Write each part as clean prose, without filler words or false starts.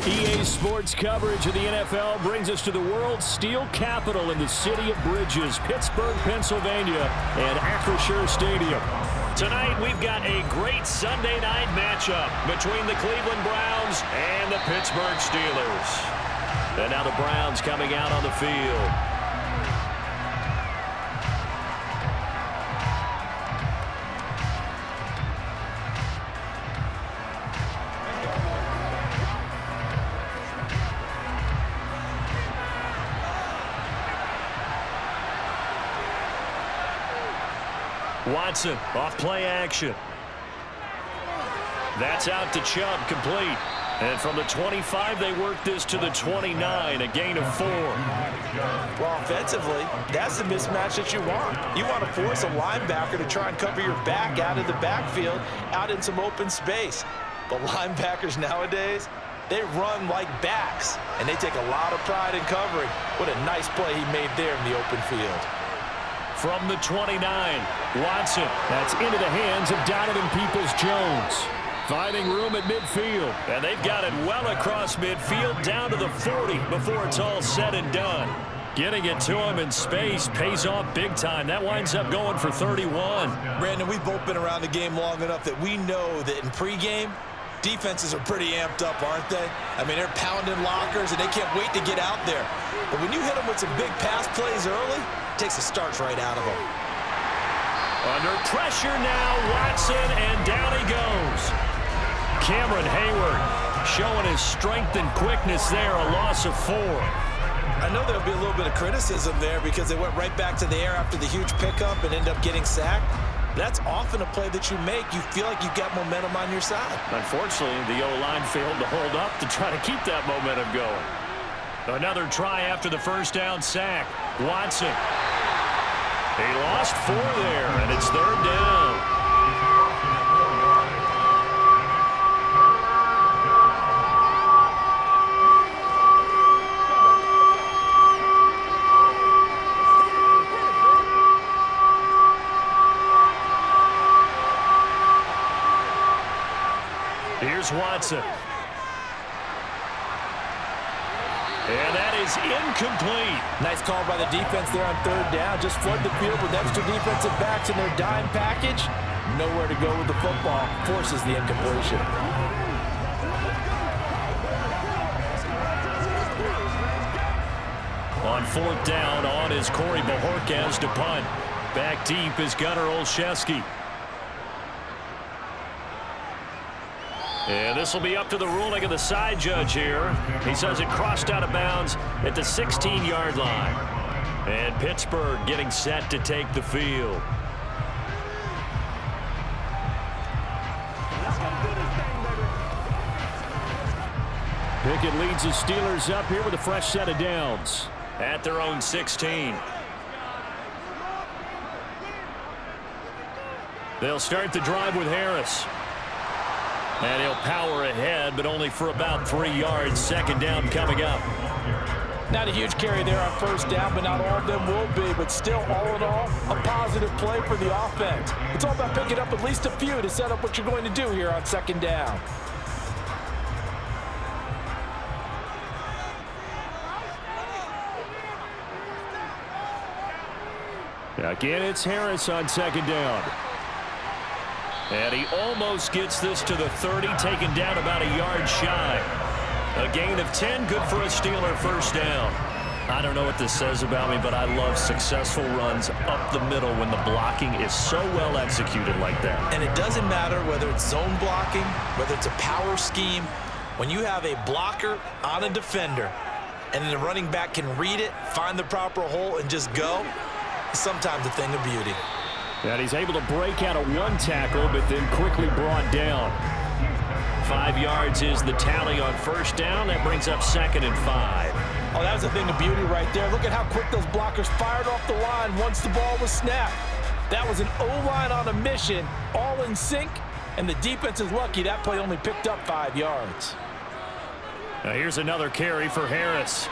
EA Sports coverage of the NFL brings us to the world's steel capital in the city of Bridges, Pittsburgh, Pennsylvania, and Acrisure Stadium. Tonight, we've got a great Sunday night matchup between the Cleveland Browns and the Pittsburgh Steelers. And now the Browns coming out on the field. Watson, off play action. That's out to Chubb, complete. And from the 25, they work this to the 29, a gain of 4. Well, offensively, that's the mismatch that you want. You want to force a linebacker to try and cover your back out of the backfield, out in some open space. But linebackers nowadays, they run like backs, and they take a lot of pride in covering. What a nice play he made there in the open field. From the 29, Watson. That's into the hands of Donovan Peoples-Jones. Finding room at midfield. And they've got it well across midfield down to the 40 before it's all said and done. Getting it to him in space pays off big time. That winds up going for 31. Brandon, we've both been around the game long enough that we know that in pregame, defenses are pretty amped up, aren't they? I mean, they're pounding lockers, and they can't wait to get out there. But when you hit them with some big pass plays early, it takes the starch right out of them. Under pressure now, Watson, and down he goes. Cameron Hayward showing his strength and quickness there, a loss of 4. I know there'll be a little bit of criticism there because they went right back to the air after the huge pickup and end up getting sacked. That's often a play that you make. You feel like you've got momentum on your side. Unfortunately, the O-line failed to hold up to try to keep that momentum going. Another try after the first down sack. Watson. He lost 4 there, and it's 3rd down. Here's Watson. And that is incomplete. Nice call by the defense there on 3rd down. Just flood the field with extra defensive backs in their dime package. Nowhere to go with the football. Forces the incompletion. On 4th down, on is Corey Bojorquez to punt. Back deep is Gunnar Olszewski. And this will be up to the ruling of the side judge here. He says it crossed out of bounds at the 16-yard line. And Pittsburgh getting set to take the field. Pickett leads the Steelers up here with a fresh set of downs at their own 16. They'll start the drive with Harris. And he'll power ahead, but only for about 3 yards. 2nd down coming up. Not a huge carry there on 1st down, but not all of them will be. But still, all in all, a positive play for the offense. It's all about picking up at least a few to set up what you're going to do here on 2nd down. Again, it's Harris on 2nd down. And he almost gets this to the 30, taken down about a yard shy. A gain of 10, good for a Steeler 1st down. I don't know what this says about me, but I love successful runs up the middle when the blocking is so well executed like that. And it doesn't matter whether it's zone blocking, whether it's a power scheme. When you have a blocker on a defender, and then the running back can read it, find the proper hole, and just go, it's sometimes a thing of beauty. And he's able to break out of 1 tackle, but then quickly brought down. 5 yards is the tally on 1st down. That brings up 2nd and 5. Oh, that was a thing of beauty right there. Look at how quick those blockers fired off the line once the ball was snapped. That was an O-line on a mission, all in sync, and the defense is lucky that play only picked up 5 yards. Now here's another carry for Harris.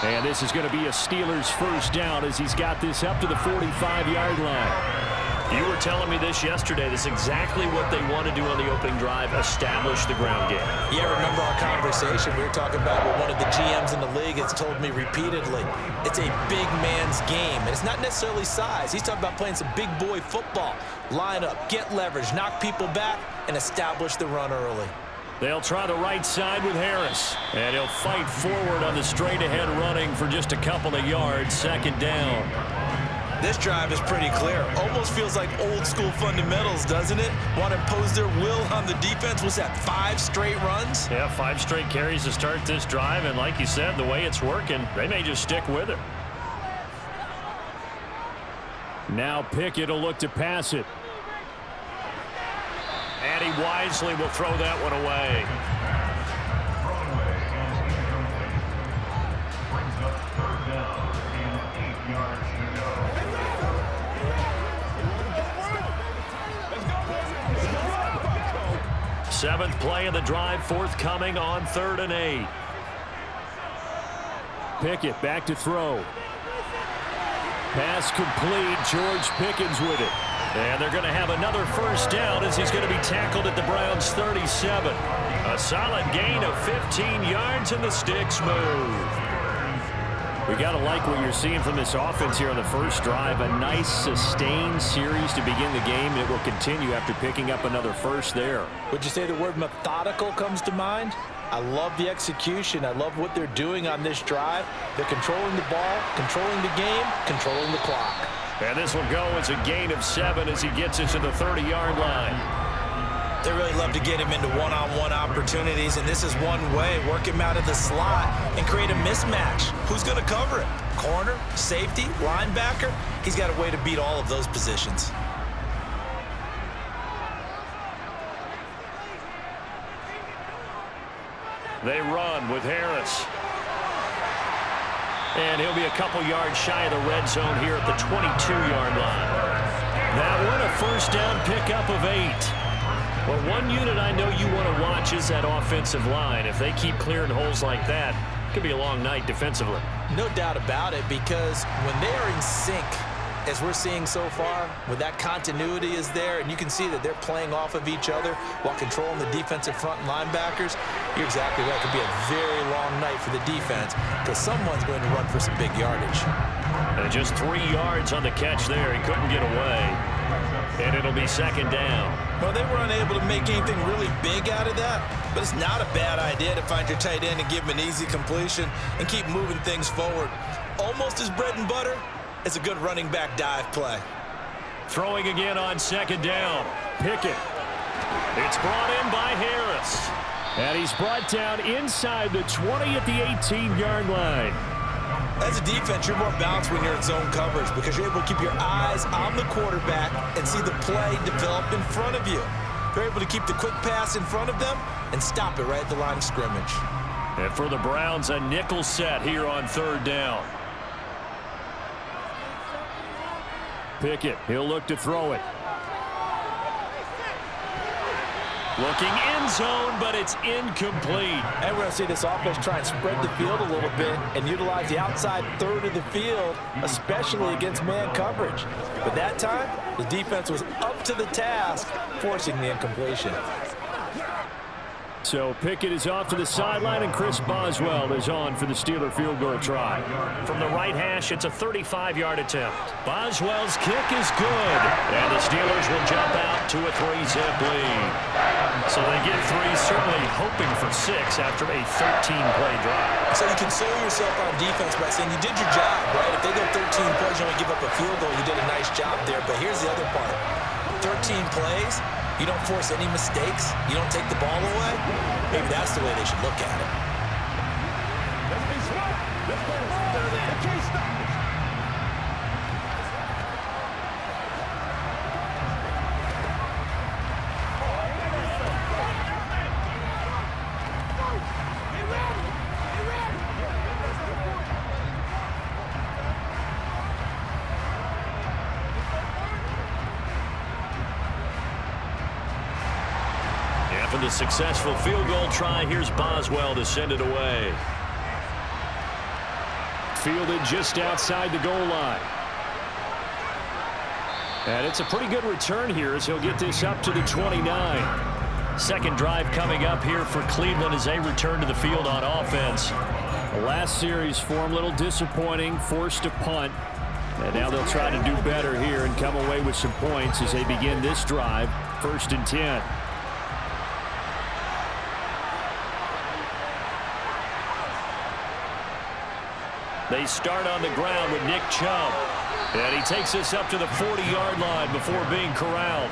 And this is going to be a Steelers 1st down as he's got this up to the 45-yard line. You were telling me this yesterday. This is exactly what they want to do on the opening drive, establish the ground game. Yeah, remember our conversation? We were talking about what one of the GMs in the league has told me repeatedly. It's a big man's game, and it's not necessarily size. He's talking about playing some big boy football. Line up, get leverage, knock people back, and establish the run early. They'll try the right side with Harris, and he'll fight forward on the straight-ahead running for just a couple of yards, second down. This drive is pretty clear. Almost feels like old-school fundamentals, doesn't it? Want to impose their will on the defense. Was that 5 straight runs? Yeah, 5 straight carries to start this drive, and like you said, the way it's working, they may just stick with it. Now Pickett will look to pass it. And he wisely will throw that one away. Seventh play of the drive, forthcoming on 3rd and 8. Pickett back to throw. Pass complete. George Pickens with it. And they're going to have another first down as he's going to be tackled at the Browns' 37. A solid gain of 15 yards, and the sticks move. We got to like what you're seeing from this offense here on the first drive. A nice sustained series to begin the game. It will continue after picking up another first there. Would you say the word methodical comes to mind? I love the execution. I love what they're doing on this drive. They're controlling the ball, controlling the game, controlling the clock. And this will go as a gain of 7 as he gets into the 30-yard line. They really love to get him into one-on-one opportunities, and this is one way. Work him out of the slot and create a mismatch. Who's going to cover it? Corner, safety, linebacker? He's got a way to beat all of those positions. They run with Harris. And he'll be a couple yards shy of the red zone here at the 22-yard line. That one a first down pickup of 8. Well, one unit I know you want to watch is that offensive line. If they keep clearing holes like that, it could be a long night defensively. No doubt about it, because when they are in sync, as we're seeing so far, when that continuity is there, and you can see that they're playing off of each other while controlling the defensive front and linebackers, you're exactly right. It could be a very long night for the defense because someone's going to run for some big yardage. And just 3 yards on the catch there. He couldn't get away. And it'll be second down. Well, they were unable to make anything really big out of that, but it's not a bad idea to find your tight end and give him an easy completion and keep moving things forward. Almost as bread and butter. It's a good running back dive play. Throwing again on second down. Pickett. It's brought in by Harris. And he's brought down inside the 20 at the 18-yard line. As a defense, you're more balanced when you're in zone coverage because you're able to keep your eyes on the quarterback and see the play develop in front of you. You're able to keep the quick pass in front of them and stop it right at the line of scrimmage. And for the Browns, a nickel set here on 3rd down. Pickett, he'll look to throw it. Looking end zone, but it's incomplete. And we're going to see this offense try and spread the field a little bit and utilize the outside third of the field, especially against man coverage. But that time, the defense was up to the task, forcing the incompletion. So Pickett is off to the sideline, and Chris Boswell is on for the Steeler field goal try. From the right hash, it's a 35-yard attempt. Boswell's kick is good, and the Steelers will jump out to a 3-zip lead. So they get 3, certainly hoping for 6 after a 13-play drive. So you console yourself on defense by saying you did your job, right? If they go 13 plays, you only give up a field goal, you did a nice job there. But here's the other part. 13 plays, you don't force any mistakes, you don't take the ball away. Maybe that's the way they should look at it. After the successful field goal try, here's Boswell to send it away. Fielded just outside the goal line. And it's a pretty good return here as he'll get this up to the 29. Second drive coming up here for Cleveland as they return to the field on offense. The last series for him, a little disappointing, forced to punt. And now they'll try to do better here and come away with some points as they begin this drive, 1st and 10. They start on the ground with Nick Chubb. And he takes us up to the 40-yard line before being corralled.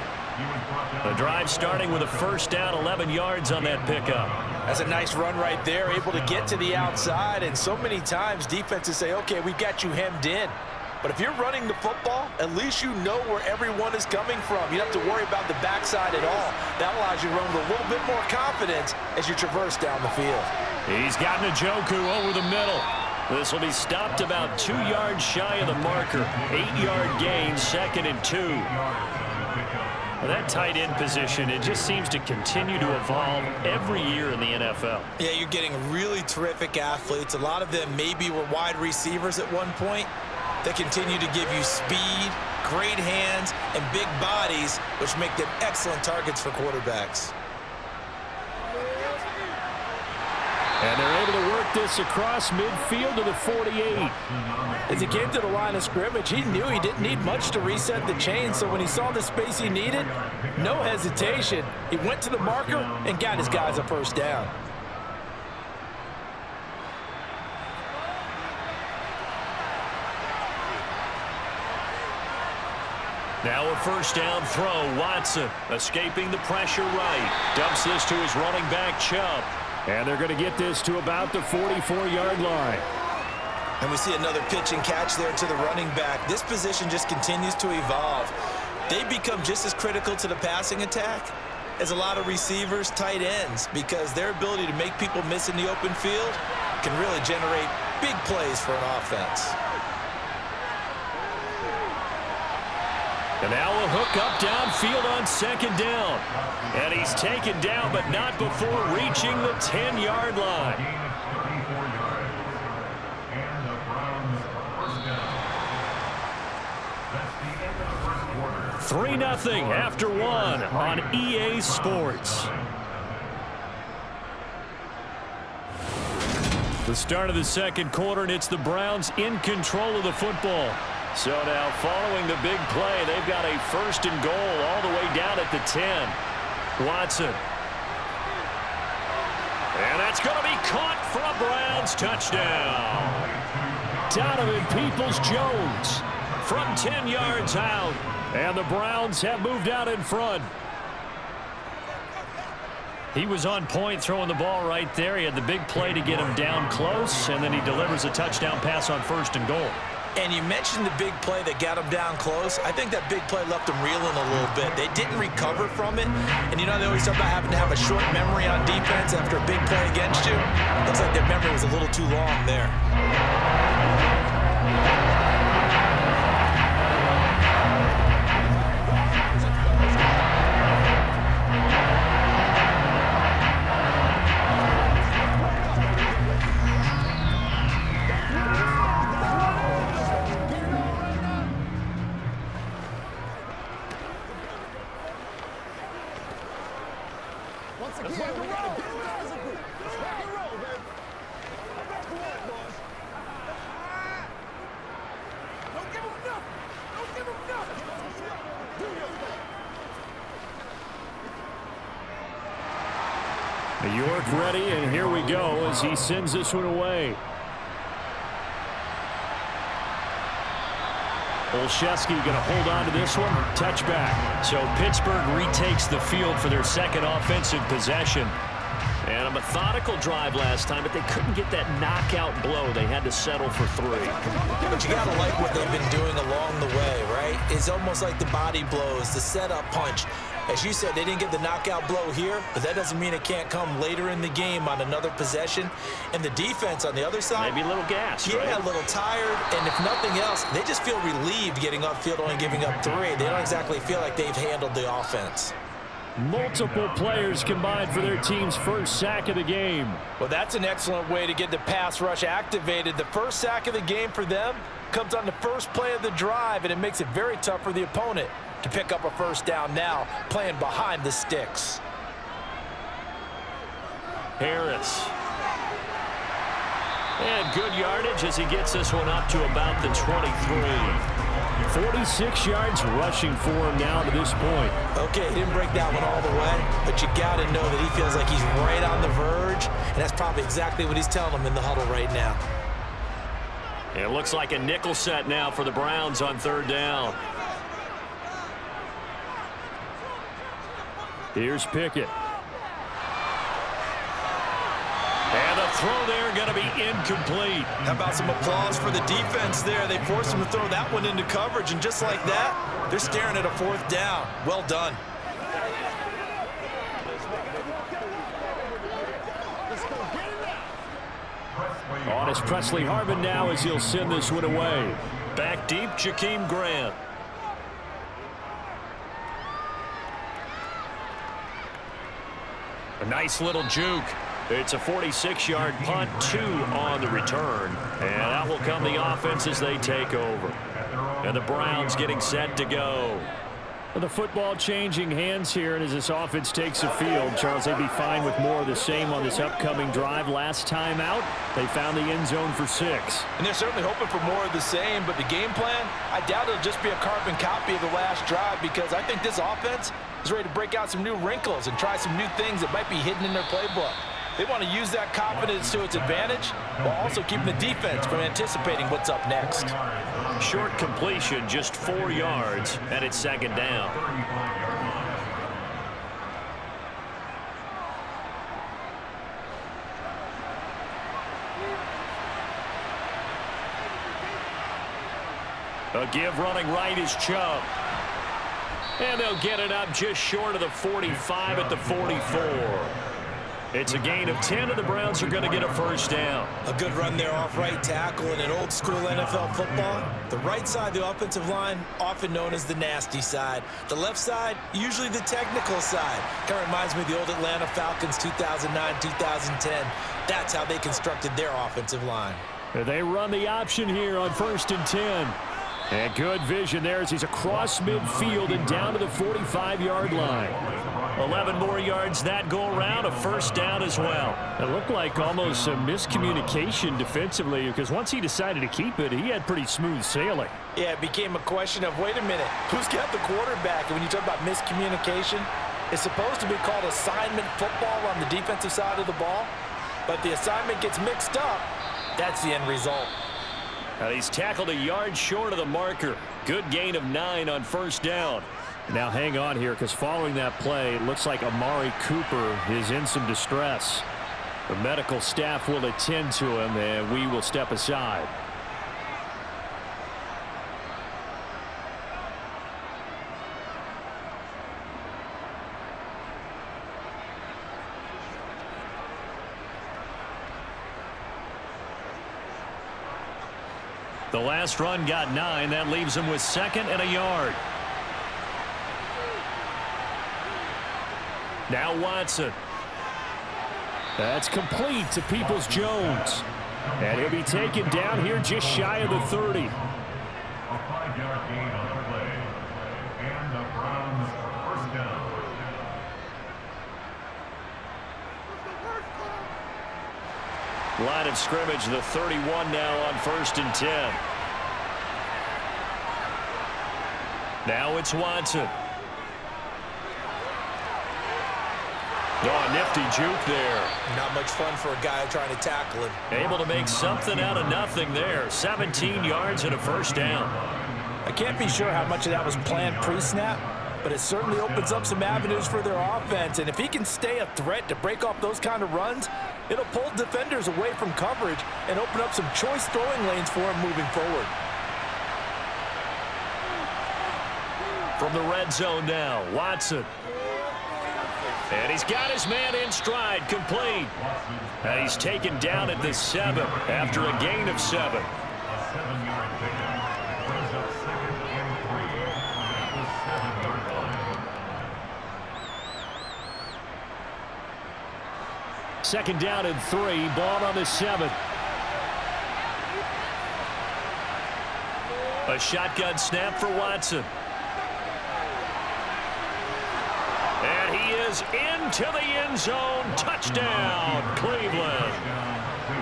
The drive starting with a first down, 11 yards on that pickup. That's a nice run right there, able to get to the outside. And so many times defenses say, okay, we got you hemmed in. But if you're running the football, at least you know where everyone is coming from. You don't have to worry about the backside at all. That allows you to run with a little bit more confidence as you traverse down the field. He's got Njoku over the middle. This will be stopped about 2 yards shy of the marker. 8-yard gain, 2nd and 2. Well, that tight end position, it just seems to continue to evolve every year in the NFL. Yeah, you're getting really terrific athletes. A lot of them maybe were wide receivers at one point. They continue to give you speed, great hands, and big bodies, which make them excellent targets for quarterbacks. And they're able to work this across midfield to the 48. As he came to the line of scrimmage, he knew he didn't need much to reset the chain, so when he saw the space he needed, no hesitation. He went to the marker and got his guys a first down. Now a first down throw. Watson escaping the pressure right. Dumps this to his running back, Chubb. And they're going to get this to about the 44-yard line. And we see another pitch and catch there to the running back. This position just continues to evolve. They become just as critical to the passing attack as a lot of receivers, tight ends, because their ability to make people miss in the open field can really generate big plays for an offense. And now a hook up downfield on 2nd down. And he's taken down, but not before reaching the 10-yard line. Three 3-0 after one on EA Sports. The start of the second quarter, and it's the Browns in control of the football. So now following the big play, they've got a 1st and goal all the way down at the 10. Watson. And that's going to be caught for a Browns touchdown. Donovan Peoples-Jones from 10 yards out. And the Browns have moved out in front. He was on point throwing the ball right there. He had the big play to get him down close, and then he delivers a touchdown pass on 1st and goal. And you mentioned the big play that got him down close. I think that big play left him reeling a little bit. They didn't recover from it. And you know, they always talk about having to have a short memory on defense after a big play against you. Looks like their memory was a little too long there. York ready, and here we go as he sends this one away. Olszewski going to hold on to this one. Touchback. So Pittsburgh retakes the field for their second offensive possession. And a methodical drive last time, but they couldn't get that knockout blow. They had to settle for 3. But you got to like what they've been doing along the way, right? It's almost like the body blows, the setup punch. As you said, they didn't get the knockout blow here, but that doesn't mean it can't come later in the game on another possession. And the defense on the other side, maybe a little gas, yeah, right? A little tired. And if nothing else, they just feel relieved getting upfield, only giving up 3. They don't exactly feel like they've handled the offense. Multiple players combined for their team's first sack of the game. Well, that's an excellent way to get the pass rush activated. The first sack of the game for them comes on the first play of the drive, and it makes it very tough for the opponent. to pick up a first down now, playing behind the sticks. Harris. And good yardage as he gets this one up to about the 23. 46 yards rushing for him now to this point. Okay, he didn't break that one all the way, but you got to know that he feels like he's right on the verge, and that's probably exactly what he's telling them in the huddle right now. It looks like a nickel set now for the Browns on third down. Here's Pickett. And the throw there going to be incomplete. How about some applause for the defense there? They forced him to throw that one into coverage, and just like that, they're staring at a fourth down. Well done. On is Presley Harvin now as he'll send this one away. Back deep, Jakeem Grant. A nice little juke. It's a 46-yard punt, 2 on the return. And out will come the offense as they take over. And the Browns getting set to go. The football changing hands here, and as this offense takes the field, Charles, they'd be fine with more of the same on this upcoming drive. Last time out, they found the end zone for 6. And they're certainly hoping for more of the same, but the game plan, I doubt it'll just be a carbon copy of the last drive, because I think this offense is ready to break out some new wrinkles and try some new things that might be hidden in their playbook. They want to use that confidence to its advantage while also keeping the defense from anticipating what's up next. Short completion, just 4 yards, and it's second down. A give running right is Chubb. And they'll get it up just short of the 45 at the 44. It's a gain of 10, and the Browns are going to get a first down. A good run there off right tackle in an old school NFL football. The right side, the offensive line, often known as the nasty side. The left side, usually the technical side. Kind of reminds me of the old Atlanta Falcons 2009, 2010. That's how they constructed their offensive line. They run the option here on 1st and 10. And good vision there as he's across midfield and down to the 45-yard line. 11 more yards that go around, a first down as well. It looked like almost a miscommunication defensively, because once he decided to keep it, he had pretty smooth sailing. Yeah, it became a question of, wait a minute, who's got the quarterback? And when you talk about miscommunication, it's supposed to be called assignment football on the defensive side of the ball, but the assignment gets mixed up. That's the end result. And he's tackled a yard short of the marker. Good gain of 9 on first down. Now hang on here, because following that play, it looks like Amari Cooper is in some distress. The medical staff will attend to him, and we will step aside. The last run got 9. That leaves him with 2nd and a yard. Now Watson. That's complete to Peoples-Jones. And he'll be taken down here just shy of the 30. A 5-yard gain on the play. And the Browns first down. Line of scrimmage, the 31 now on 1st and 10. Now it's Watson. Oh, nifty juke there. Not much fun for a guy trying to tackle him. Able to make something out of nothing there. 17 yards and a first down. I can't be sure how much of that was planned pre-snap, but it certainly opens up some avenues for their offense. And if he can stay a threat to break off those kind of runs, it'll pull defenders away from coverage and open up some choice throwing lanes for him moving forward. From the red zone now, Watson. And he's got his man in stride, complete. And he's taken down at the 7 after a gain of 7. A 7-yard pickup brings up 2nd and 3 at the 7-yard line. 2nd down and 3, ball on the 7. A shotgun snap for Watson. goes into the end zone. Touchdown, Cleveland.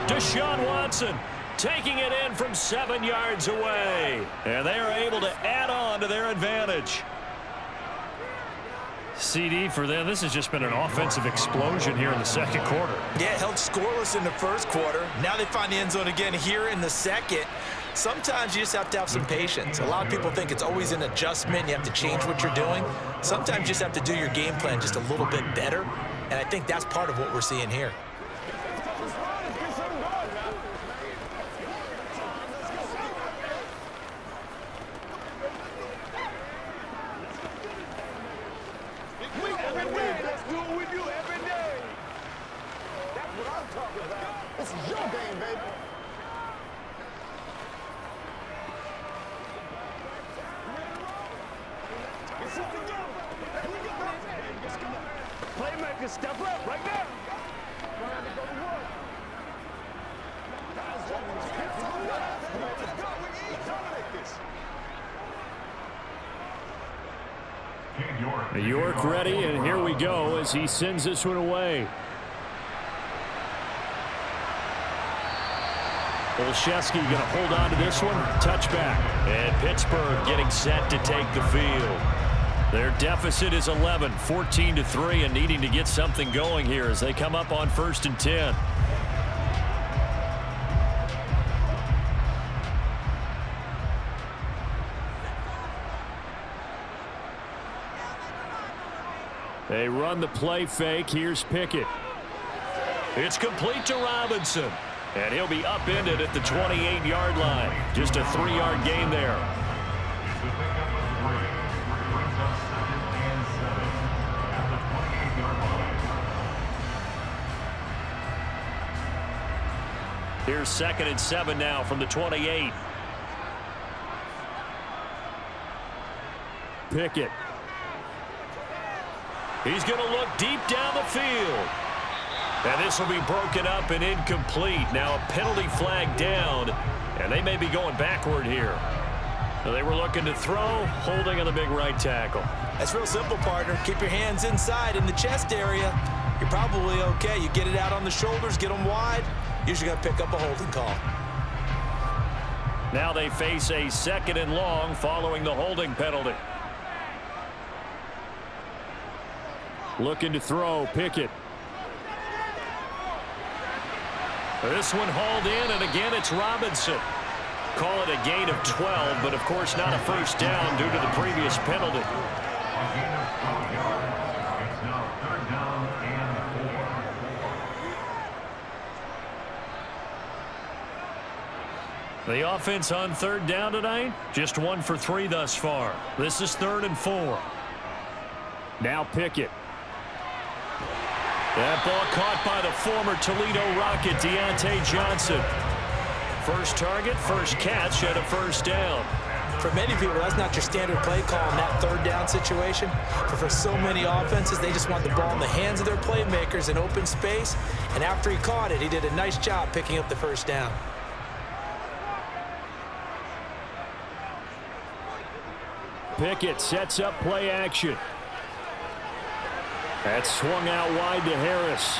Deshaun Watson taking it in from 7 yards away. And they are able to add on to their advantage. CD for them, this has just been an offensive explosion here in the second quarter. Yeah, held scoreless in the first quarter. Now they find the end zone again here in the second. Sometimes you just have to have some patience. A lot of people think it's always an adjustment. You have to change what you're doing. Sometimes you just have to do your game plan just a little bit better. And I think that's part of what we're seeing here. Playmaker, step up right now. York ready, and here we go as he sends this one away. Olszewski going to hold on to this one. Touchback. And Pittsburgh getting set to take the field. Their deficit is 11, 14-3, and needing to get something going here as they come up on 1st and 10. They run the play fake. Here's Pickett. It's complete to Robinson. And he'll be upended at the 28-yard line. Just a 3-yard gain there. Here's 2nd and 7 now from the 28. Pickett. He's going to look deep down the field. And this will be broken up and incomplete. Now a penalty flag down, and they may be going backward here. They were looking to throw, holding on the big right tackle. That's real simple, partner. Keep your hands inside in the chest area. You're probably okay. You get it out on the shoulders, get them wide. Usually going to pick up a holding call. Now they face a 2nd and long following the holding penalty. Looking to throw, Pickett. This one hauled in, and again it's Robinson. Call it a gain of 12, but of course not a first down due to the previous penalty. The offense on 3rd down tonight, just 1 for 3 thus far. This is 3rd and 4. Now Pickett. That ball caught by the former Toledo Rocket, Deontay Johnson. First target, first catch, and a first down. For many people, that's not your standard play call in that 3rd down situation. But for so many offenses, they just want the ball in the hands of their playmakers in open space. And after he caught it, he did a nice job picking up the first down. Pickett sets up play action. That's swung out wide to Harris.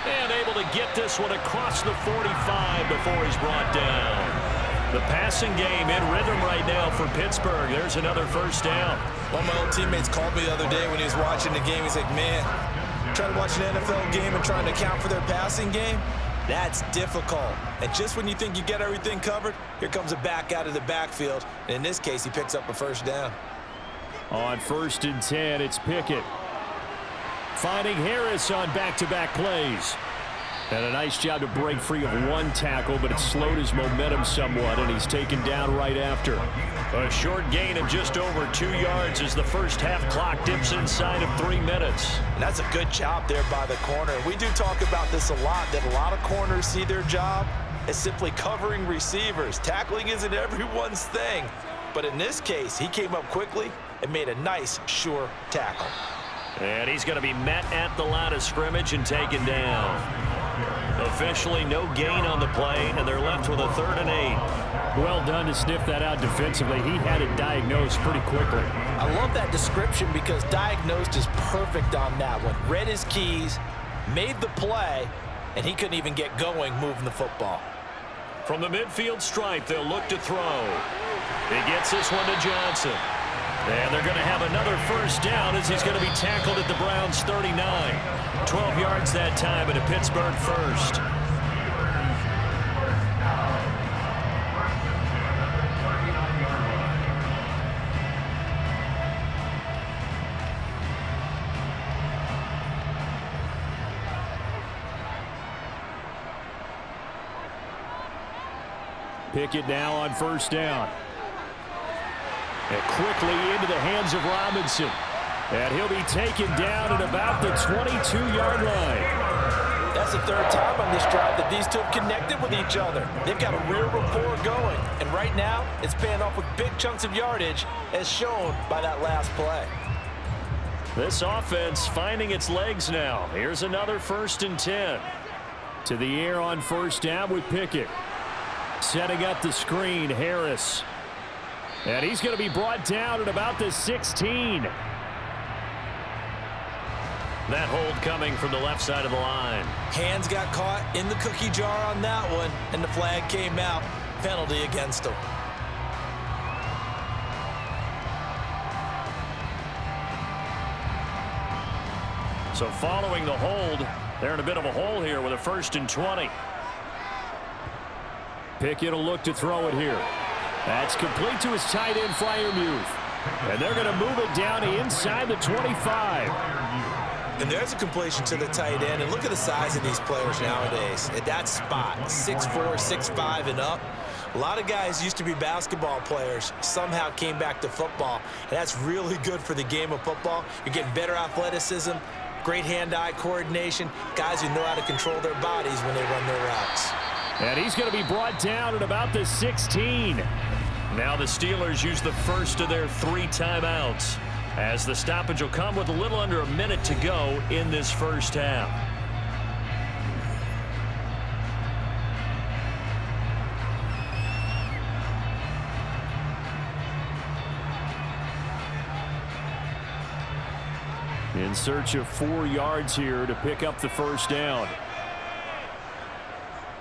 And able to get this one across the 45 before he's brought down. The passing game in rhythm right now for Pittsburgh. There's another first down. One of my old teammates called me the other day when he was watching the game. He's like, man, trying to watch an NFL game and trying to account for their passing game, that's difficult. And just when you think you get everything covered, here comes a back out of the backfield. And in this case, he picks up a first down. On 1st and 10, it's Pickett. Finding Harris on back-to-back plays. And a nice job to break free of one tackle, but it slowed his momentum somewhat, and he's taken down right after. A short gain of just over 2 yards as the first half clock dips inside of 3 minutes. And that's a good job there by the corner. We do talk about this a lot, that a lot of corners see their job as simply covering receivers. Tackling isn't everyone's thing. But in this case, he came up quickly and made a nice, sure tackle. And he's going to be met at the line of scrimmage and taken down. Officially no gain on the play, and they're left with a 3rd and 8. Well done to sniff that out defensively. He had it diagnosed pretty quickly. I love that description because diagnosed is perfect on that one. Read his keys, made the play, and he couldn't even get going moving the football. From the midfield stripe, they'll look to throw. He gets this one to Johnson. And they're going to have another first down as he's going to be tackled at the Browns' 39. 12 yards that time and a Pittsburgh first. Pickett now on first down. And quickly into the hands of Robinson. And he'll be taken down at about the 22-yard line. That's the third time on this drive that these two have connected with each other. They've got a real rapport going. And right now, it's paying off with big chunks of yardage, as shown by that last play. This offense finding its legs now. Here's another 1st and 10. To the air on first down with Pickett. Setting up the screen, Harris. And he's going to be brought down at about the 16. That hold coming from the left side of the line. Hands got caught in the cookie jar on that one, and the flag came out. Penalty against him. So following the hold, they're in a bit of a hole here with a 1st and 20. Pickett will look to throw it here. That's complete to his tight end, Freiermuth. And they're going to move it down inside the 25. And there's a completion to the tight end. And look at the size of these players nowadays. At that spot, 6'4", 6'5", and up. A lot of guys used to be basketball players, somehow came back to football. And that's really good for the game of football. You're getting better athleticism, great hand-eye coordination, guys who know how to control their bodies when they run their routes. And he's going to be brought down at about the 16. Now the Steelers use the first of their 3 timeouts, as the stoppage will come with a little under a minute to go in this first half. In search of 4 yards here to pick up the first down.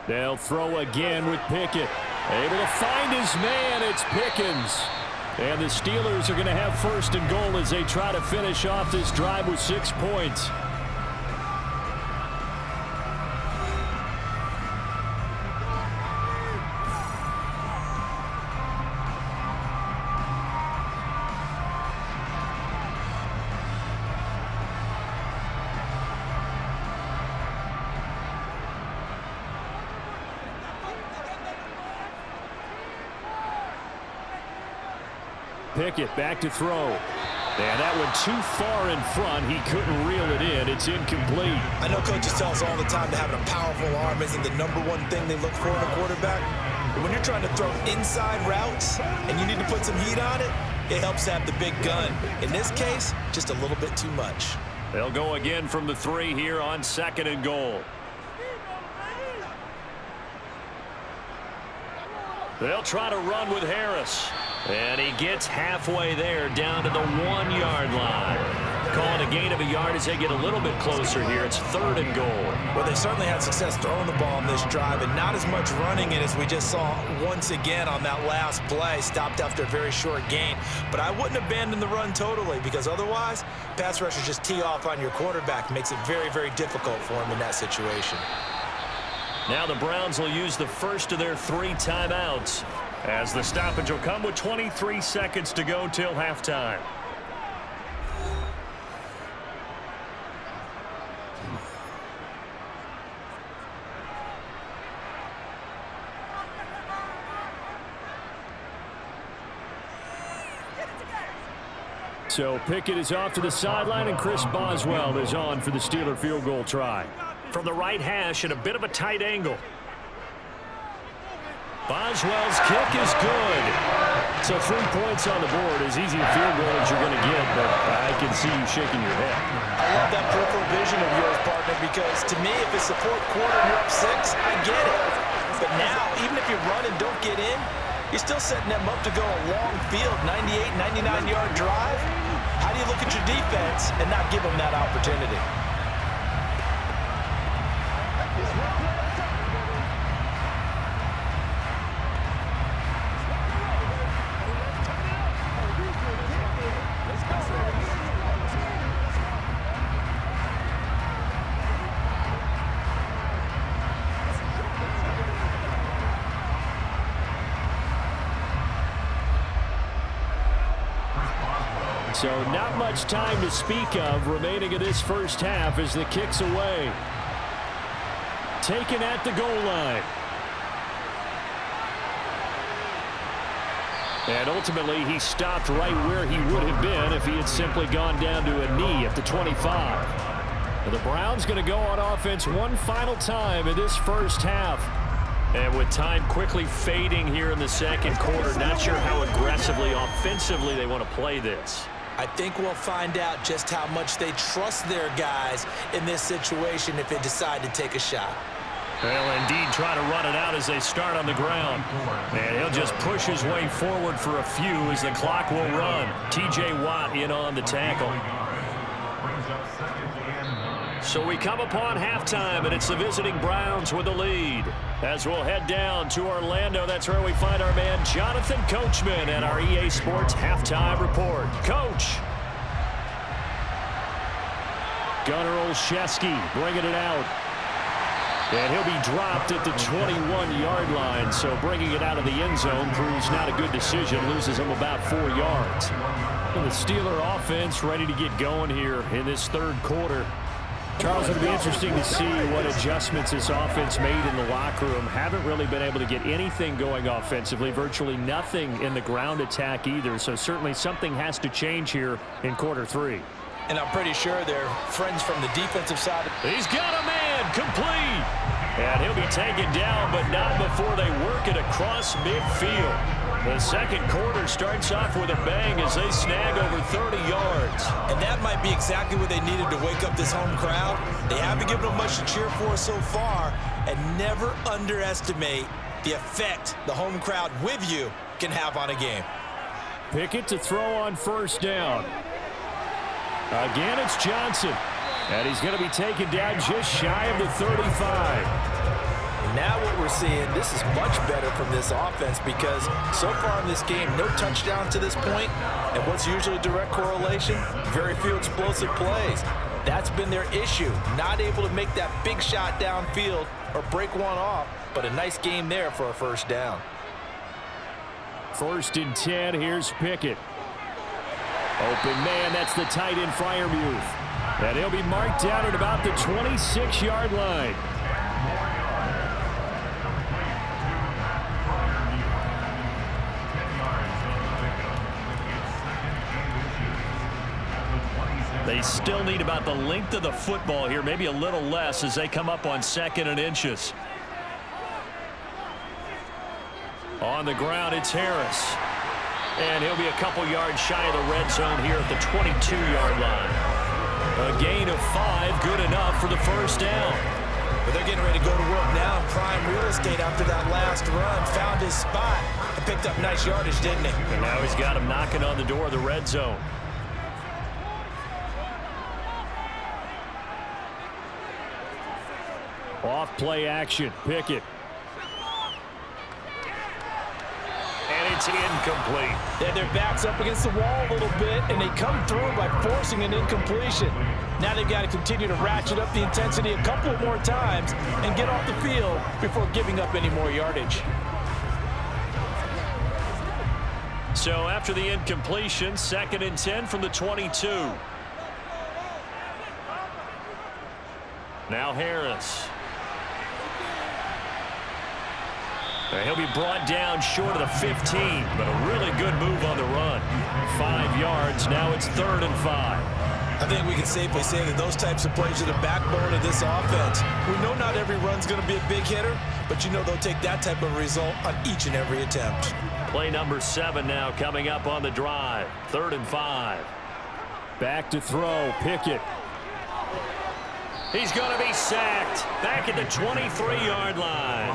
They'll throw again with Pickett. Able to find his man. It's Pickens. And the Steelers are going to have 1st and goal as they try to finish off this drive with 6 points. Pickett back to throw. And that one too far in front. He couldn't reel it in. It's incomplete. I know coaches tell us all the time that having a powerful arm isn't the #1 thing they look for in a quarterback. But when you're trying to throw inside routes and you need to put some heat on it, it helps have the big gun. In this case, just a little bit too much. They'll go again from the 3 here on 2nd and goal. They'll try to run with Harris. And he gets halfway there down to the 1-yard line. Calling a gain of a yard as they get a little bit closer here. It's 3rd and goal. Well, they certainly had success throwing the ball on this drive and not as much running it as we just saw once again on that last play. Stopped after a very short gain. But I wouldn't abandon the run totally because otherwise, pass rushers just tee off on your quarterback. Makes it very, very difficult for him in that situation. Now the Browns will use the first of their 3 timeouts, as the stoppage will come with 23 seconds to go till halftime. So Pickett is off to the sideline, and Chris Boswell is on for the Steeler field goal try. From the right hash at a bit of a tight angle. Boswell's kick is good. So 3 points on the board, as easy a field goal as you're going to get, but I can see you shaking your head. I love that peripheral vision of yours, partner, because to me, if it's the 4th quarter and you're up 6, I get it. But now, even if you run and don't get in, You're still setting them up to go a long field, 98, 99-yard drive. How do you look at your defense and not give them that opportunity? So not much time to speak of remaining in this first half as the kick's away. Taken at the goal line. And ultimately, he stopped right where he would have been if he had simply gone down to a knee at the 25. And the Browns going to go on offense one final time in this first half. And with time quickly fading here in the second quarter, not sure how aggressively, offensively they want to play this. I think we'll find out just how much they trust their guys in this situation if they decide to take a shot. They'll indeed try to run it out as they start on the ground. And he'll just push his way forward for a few as the clock will run. T.J. Watt in on the tackle. So we come upon halftime, and it's the visiting Browns with the lead. As we'll head down to Orlando, that's where we find our man Jonathan Coachman at our EA Sports Halftime Report. Coach. Gunnar Olszewski bringing it out. And he'll be dropped at the 21-yard line, so bringing it out of the end zone proves not a good decision, loses him about 4 yards. And the Steeler offense ready to get going here in this third quarter. Charles, it'll be interesting to see what adjustments this offense made in the locker room. Haven't really been able to get anything going offensively, virtually nothing in the ground attack either, so certainly something has to change here in quarter three. And I'm pretty sure they're friends from the defensive side. He's got a man, complete. And he'll be taken down, but not before they work it across midfield. The second quarter starts off with a bang as they snag over 30 yards. And that might be exactly what they needed to wake up this home crowd. They haven't given them much to cheer for so far, and never underestimate the effect the home crowd with you can have on a game. Pickett to throw on first down. Again, it's Johnson. And he's going to be taken down just shy of the 35. Now what we're seeing, this is much better from this offense because so far in this game, no touchdown to this point, and what's usually a direct correlation? Very few explosive plays. That's been their issue, not able to make that big shot downfield or break one off, but a nice game there for a first down. 1st and 10, here's Pickett. Open man, that's the tight end Freiermuth. And he'll be marked down at about the 26-yard line. They still need about the length of the football here, maybe a little less as they come up on 2nd and inches. On the ground, it's Harris. And he'll be a couple yards shy of the red zone here at the 22-yard line. A gain of 5, good enough for the first down. But they're getting ready to go to work now in prime real estate after that last run. Found his spot and picked up nice yardage, didn't he? And now he's got him knocking on the door of the red zone. Off play action, Pickett. And it's incomplete. Yeah, their back's up against the wall a little bit, and they come through by forcing an incompletion. Now they've got to continue to ratchet up the intensity a couple more times and get off the field before giving up any more yardage. So after the incompletion, 2nd and 10 from the 22. Now Harris. He'll be brought down short of the 15, but a really good move on the run. 5 yards, now it's 3rd and 5. I think we can safely say that those types of plays are the backbone of this offense. We know not every run's going to be a big hitter, but you know they'll take that type of result on each and every attempt. Play number 7 now coming up on the drive. 3rd and 5. Back to throw, Pickett. He's going to be sacked back at the 23-yard line.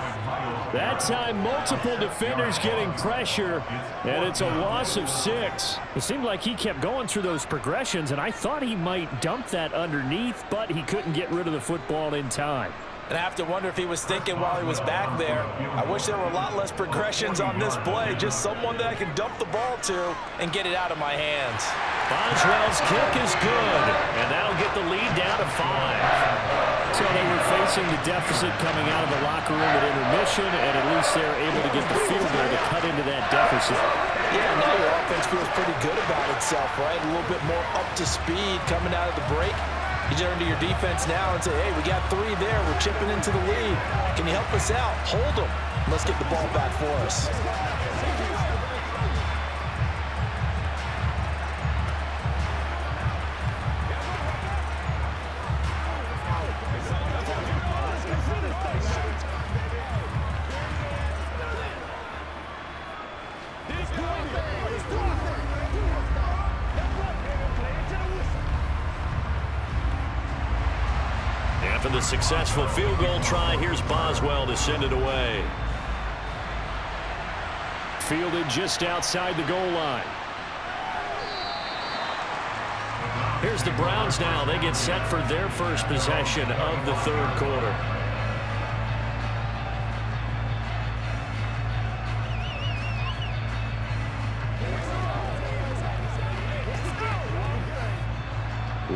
That time, multiple defenders getting pressure, and it's a loss of 6. It seemed like he kept going through those progressions, and I thought he might dump that underneath, but he couldn't get rid of the football in time. And I have to wonder if he was thinking while he was back there, I wish there were a lot less progressions on this play, just someone that I can dump the ball to and get it out of my hands. Boswell's kick is good, and that'll get the lead down to 5. So they were facing the deficit coming out of the locker room at intermission, and at least they're able to get the field goal to cut into that deficit. Yeah, now your offense feels pretty good about itself, right? A little bit more up to speed coming out of the break. You turn to your defense now and say, hey, we got 3 there. We're chipping into the lead. Can you help us out? Hold them. Let's get the ball back for us. After the successful field goal try, here's Boswell to send it away. Fielded just outside the goal line. Here's the Browns now. They get set for their first possession of the 3rd quarter.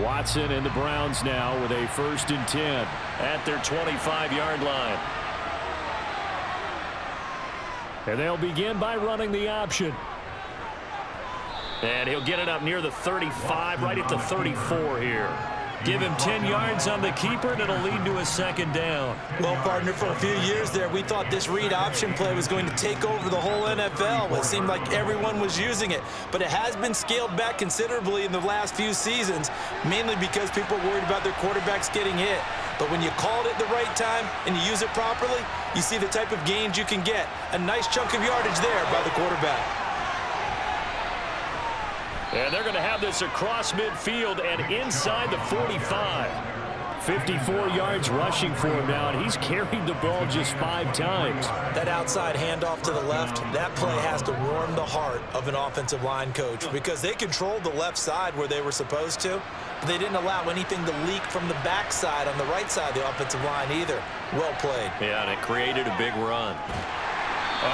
Watson and the Browns now with a 1st and 10 at their 25-yard line. And they'll begin by running the option. And he'll get it up near the 35, right at the 34 here. Give him 10 yards on the keeper, and it'll lead to a 2nd down. Well, partner, for a few years there, we thought this read option play was going to take over the whole NFL. It seemed like everyone was using it, but it has been scaled back considerably in the last few seasons, mainly because people are worried about their quarterbacks getting hit. But when you call it at the right time and you use it properly, you see the type of gains you can get. A nice chunk of yardage there by the quarterback. And they're going to have this across midfield and inside the 45. 54 yards rushing for him now, and he's carried the ball just 5 times. That outside handoff to the left, that play has to warm the heart of an offensive line coach because they controlled the left side where they were supposed to, but they didn't allow anything to leak from the backside on the right side of the offensive line either. Well played. Yeah, and it created a big run.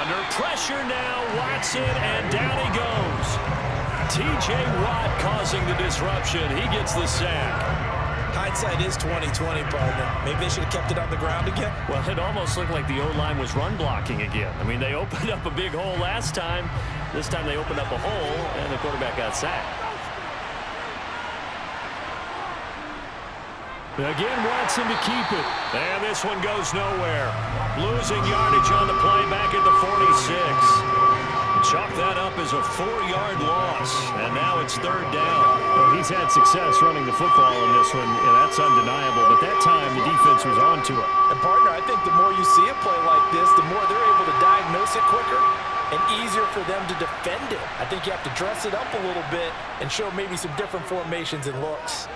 Under pressure now, Watson, and down he goes. T.J. Watt causing the disruption. He gets the sack. Hindsight is 20/20, partner. Maybe they should have kept it on the ground again. Well, it almost looked like the O-line was run blocking again. I mean, they opened up a big hole last time. This time they opened up a hole, and the quarterback got sacked. Again, Watson to keep it. And this one goes nowhere. Losing yardage on the play back at the 46. Chalk that up as a 4-yard loss, and now it's 3rd down. Well, he's had success running the football in this one, and that's undeniable. But that time, the defense was on to it. And, partner, I think the more you see a play like this, the more they're able to diagnose it quicker and easier for them to defend it. I think you have to dress it up a little bit and show maybe some different formations and looks.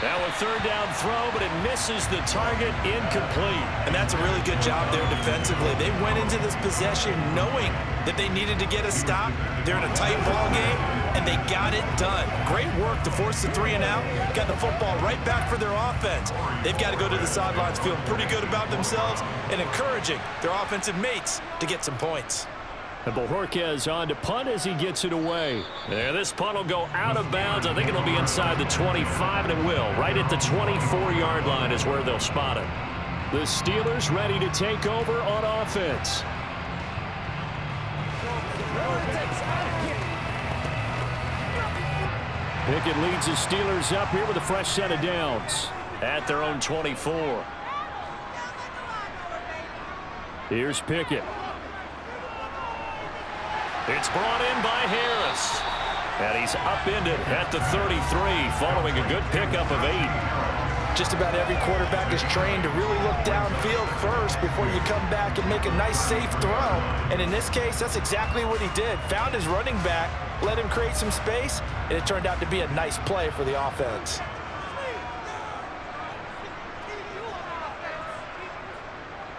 Now a 3rd down throw, but it misses the target, incomplete. And that's a really good job there defensively. They went into this possession knowing that they needed to get a stop. They're in a tight ball game, and they got it done. Great work to force the 3 and out. Got the football right back for their offense. They've got to go to the sidelines feeling pretty good about themselves and encouraging their offensive mates to get some points. And Bojorquez on to punt as he gets it away. And this punt will go out of bounds. I think it'll be inside the 25, and it will. Right at the 24-yard line is where they'll spot it. The Steelers ready to take over on offense. Pickett leads the Steelers up here with a fresh set of downs at their own 24. Here's Pickett. It's brought in by Harris. And he's upended at the 33 following a good pickup of 8. Just about every quarterback is trained to really look downfield first before you come back and make a nice, safe throw. And in this case, that's exactly what he did. Found his running back, let him create some space, and it turned out to be a nice play for the offense.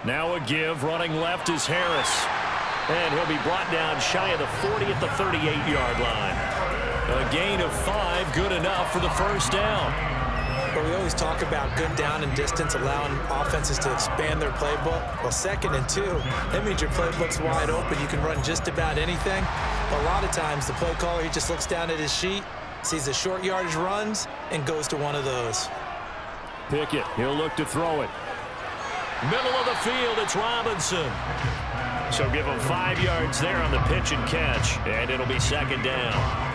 Now a give. Running left is Harris. And he'll be brought down shy of the 40 at the 38-yard line. A gain of 5, good enough for the first down. But we always talk about good down and distance, allowing offenses to expand their playbook. Well, 2nd and 2, that means your playbook's wide open. You can run just about anything. But a lot of times, the play caller, he just looks down at his sheet, sees the short yardage runs, and goes to one of those. Pickett, he'll look to throw it. Middle of the field, it's Robinson. So give him 5 yards there on the pitch and catch, and it'll be 2nd down.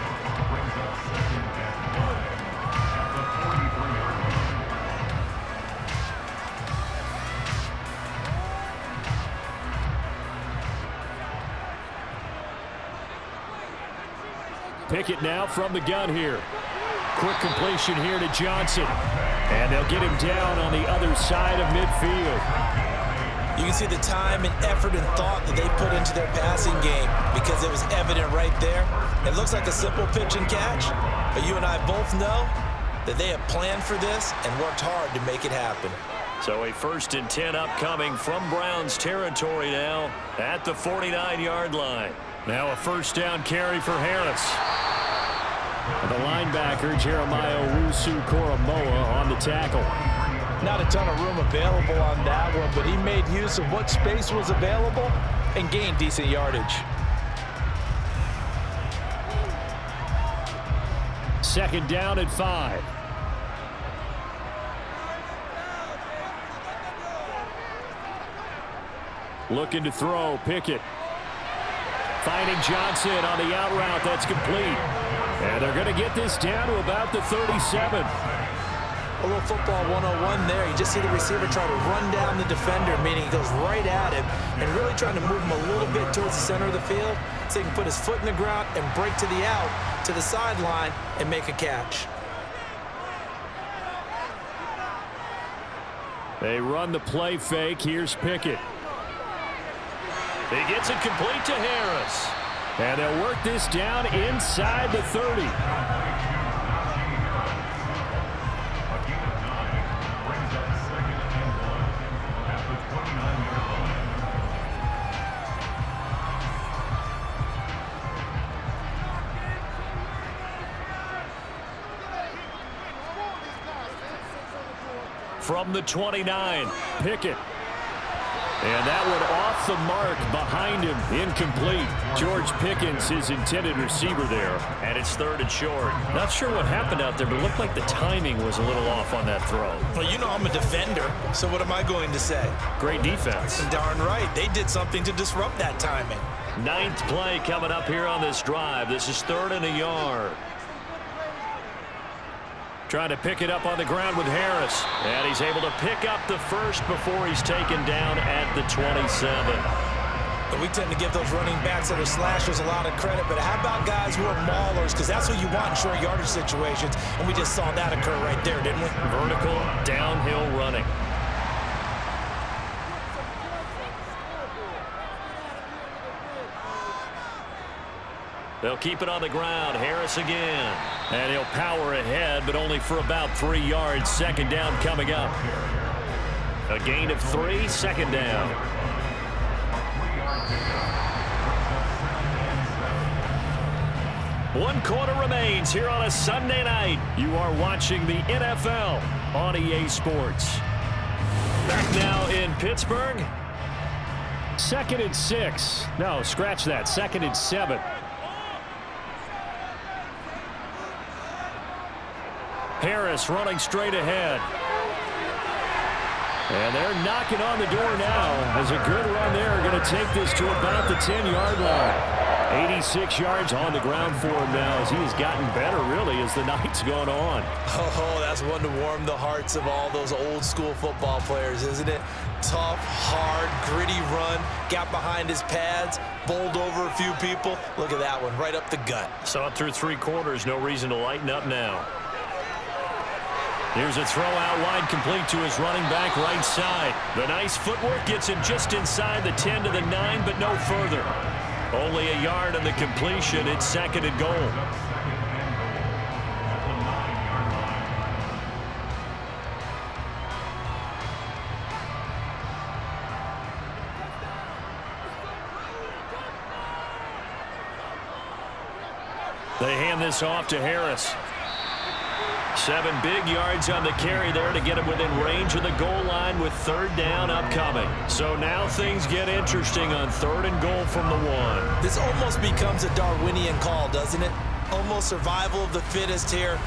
Pickett now from the gun here. Quick completion here to Johnson. And they'll get him down on the other side of midfield. You can see the time and effort and thought that they put into their passing game because it was evident right there. It looks like a simple pitch and catch, but you and I both know that they have planned for this and worked hard to make it happen. So a 1st and 10 upcoming from Browns territory now at the 49-yard line. Now a 1st down carry for Harris. The linebacker, Jeremiah Owusu-Koramoah, on the tackle. Not a ton of room available on that one, but he made use of what space was available and gained decent yardage. 2nd down at 5. Looking to throw, Pickett. Finding Johnson on the out route, that's complete. And they're going to get this down to about the 37. A little football 101 there. You just see the receiver try to run down the defender, meaning he goes right at him and really trying to move him a little bit towards the center of the field so he can put his foot in the ground and break to the out, to the sideline, and make a catch. They run the play fake. Here's Pickett. He gets it complete to Harris. And they'll work this down inside the 30. From the 29, Pickett. And that one off the mark behind him, incomplete. George Pickens, his intended receiver there, and it's 3rd and short. Not sure what happened out there, but it looked like the timing was a little off on that throw. Well, you know I'm a defender, so what am I going to say? Great defense. Darn right. They did something to disrupt that timing. 9th play coming up here on this drive. This is 3rd and a yard. Trying to pick it up on the ground with Harris. And he's able to pick up the first before he's taken down at the 27. But we tend to give those running backs that are slashers a lot of credit. But how about guys who are maulers? Because that's what you want in short yardage situations. And we just saw that occur right there, didn't we? Vertical, downhill running. They'll keep it on the ground. Harris again. And he'll power ahead, but only for about 3 yards. 2nd down coming up. A gain of 3, 2nd down. One quarter remains here on a Sunday night. You are watching the NFL on EA Sports. Back now in Pittsburgh. 2nd and 6. No, scratch that. 2nd and 7. Harris running straight ahead. And they're knocking on the door now as a good run there. Going to take this to about the 10-yard line. 86 yards on the ground for him now as he has gotten better, really, as the night's gone on. Oh, that's one to warm the hearts of all those old-school football players, isn't it? Tough, hard, gritty run. Got behind his pads, bowled over a few people. Look at that one, right up the gut. Saw it through 3 quarters. No reason to lighten up now. Here's a throw out wide, complete to his running back right side. The nice footwork gets him just inside the 10 to the 9, but no further. Only a yard on the completion. It's 2nd and goal. They hand this off to Harris. 7 big yards on the carry there to get him within range of the goal line with 3rd down upcoming. So now things get interesting on 3rd and goal from the 1. This almost becomes a Darwinian call, doesn't it? Almost survival of the fittest here.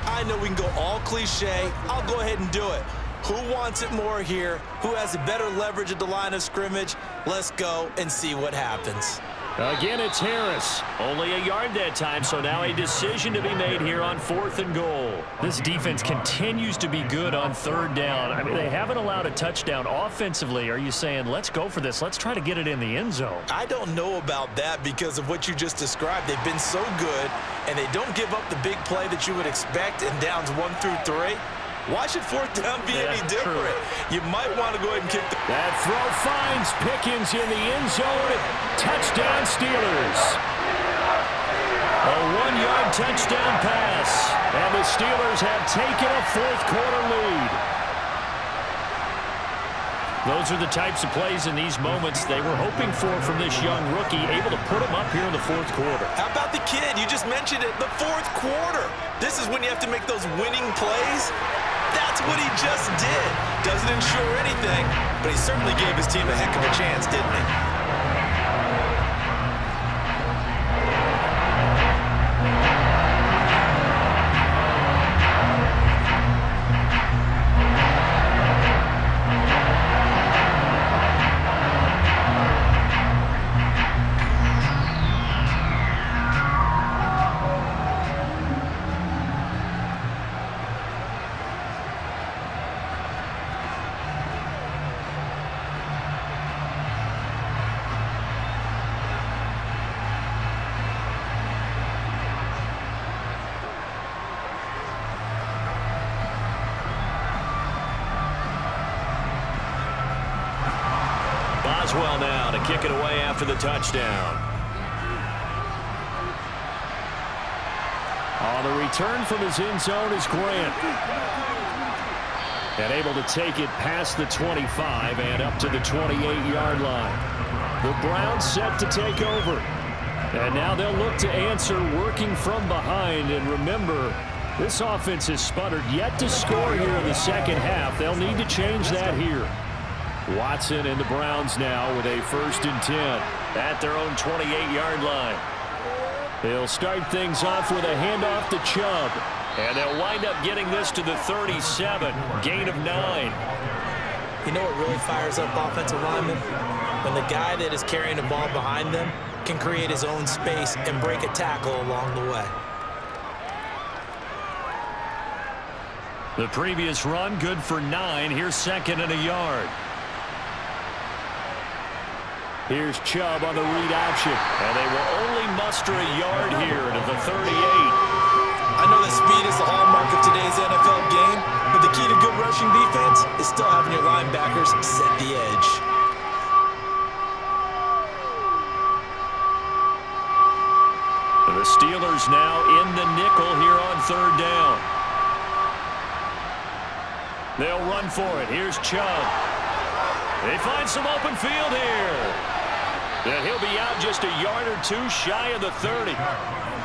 I know we can go all cliche. I'll go ahead and do it. Who wants it more here? Who has a better leverage at the line of scrimmage? Let's go and see what happens. Again, it's Harris. Only a yard that time, so now a decision to be made here on 4th and goal. This defense continues to be good on 3rd down. I mean, they haven't allowed a touchdown offensively. Are you saying, let's go for this? Let's try to get it in the end zone. I don't know about that because of what you just described. They've been so good, and they don't give up the big play that you would expect in downs 1 through 3. Why should 4th down be any different? True. You might want to go ahead and kick the... That throw finds Pickens in the end zone. Touchdown Steelers. A 1-yard touchdown pass. And the Steelers have taken a 4th quarter lead. Those are the types of plays in these moments they were hoping for from this young rookie, able to put him up here in the 4th quarter. How about the kid? You just mentioned it, the 4th quarter. This is when you have to make those winning plays. That's what he just did. Doesn't ensure anything, but he certainly gave his team a heck of a chance, didn't he? Boswell now to kick it away after the touchdown. On the return from his end zone is Grant. And able to take it past the 25 and up to the 28-yard line. The Browns set to take over. And now they'll look to answer working from behind. And remember, this offense has sputtered yet to score here in the second half. They'll need to change that here. Watson and the Browns now with a 1st and 10 at their own 28-yard line. They'll start things off with a handoff to Chubb. And they'll wind up getting this to the 37, gain of 9. You know what really fires up offensive linemen? When the guy that is carrying the ball behind them can create his own space and break a tackle along the way. The previous run good for 9. Here's 2nd and a yard. Here's Chubb on the read option. And they will only muster a yard here to the 38. I know that speed is the hallmark of today's NFL game, but the key to good rushing defense is still having your linebackers set the edge. The Steelers now in the nickel here on 3rd down. They'll run for it. Here's Chubb. They find some open field here. And he'll be out just a yard or 2 shy of the 30.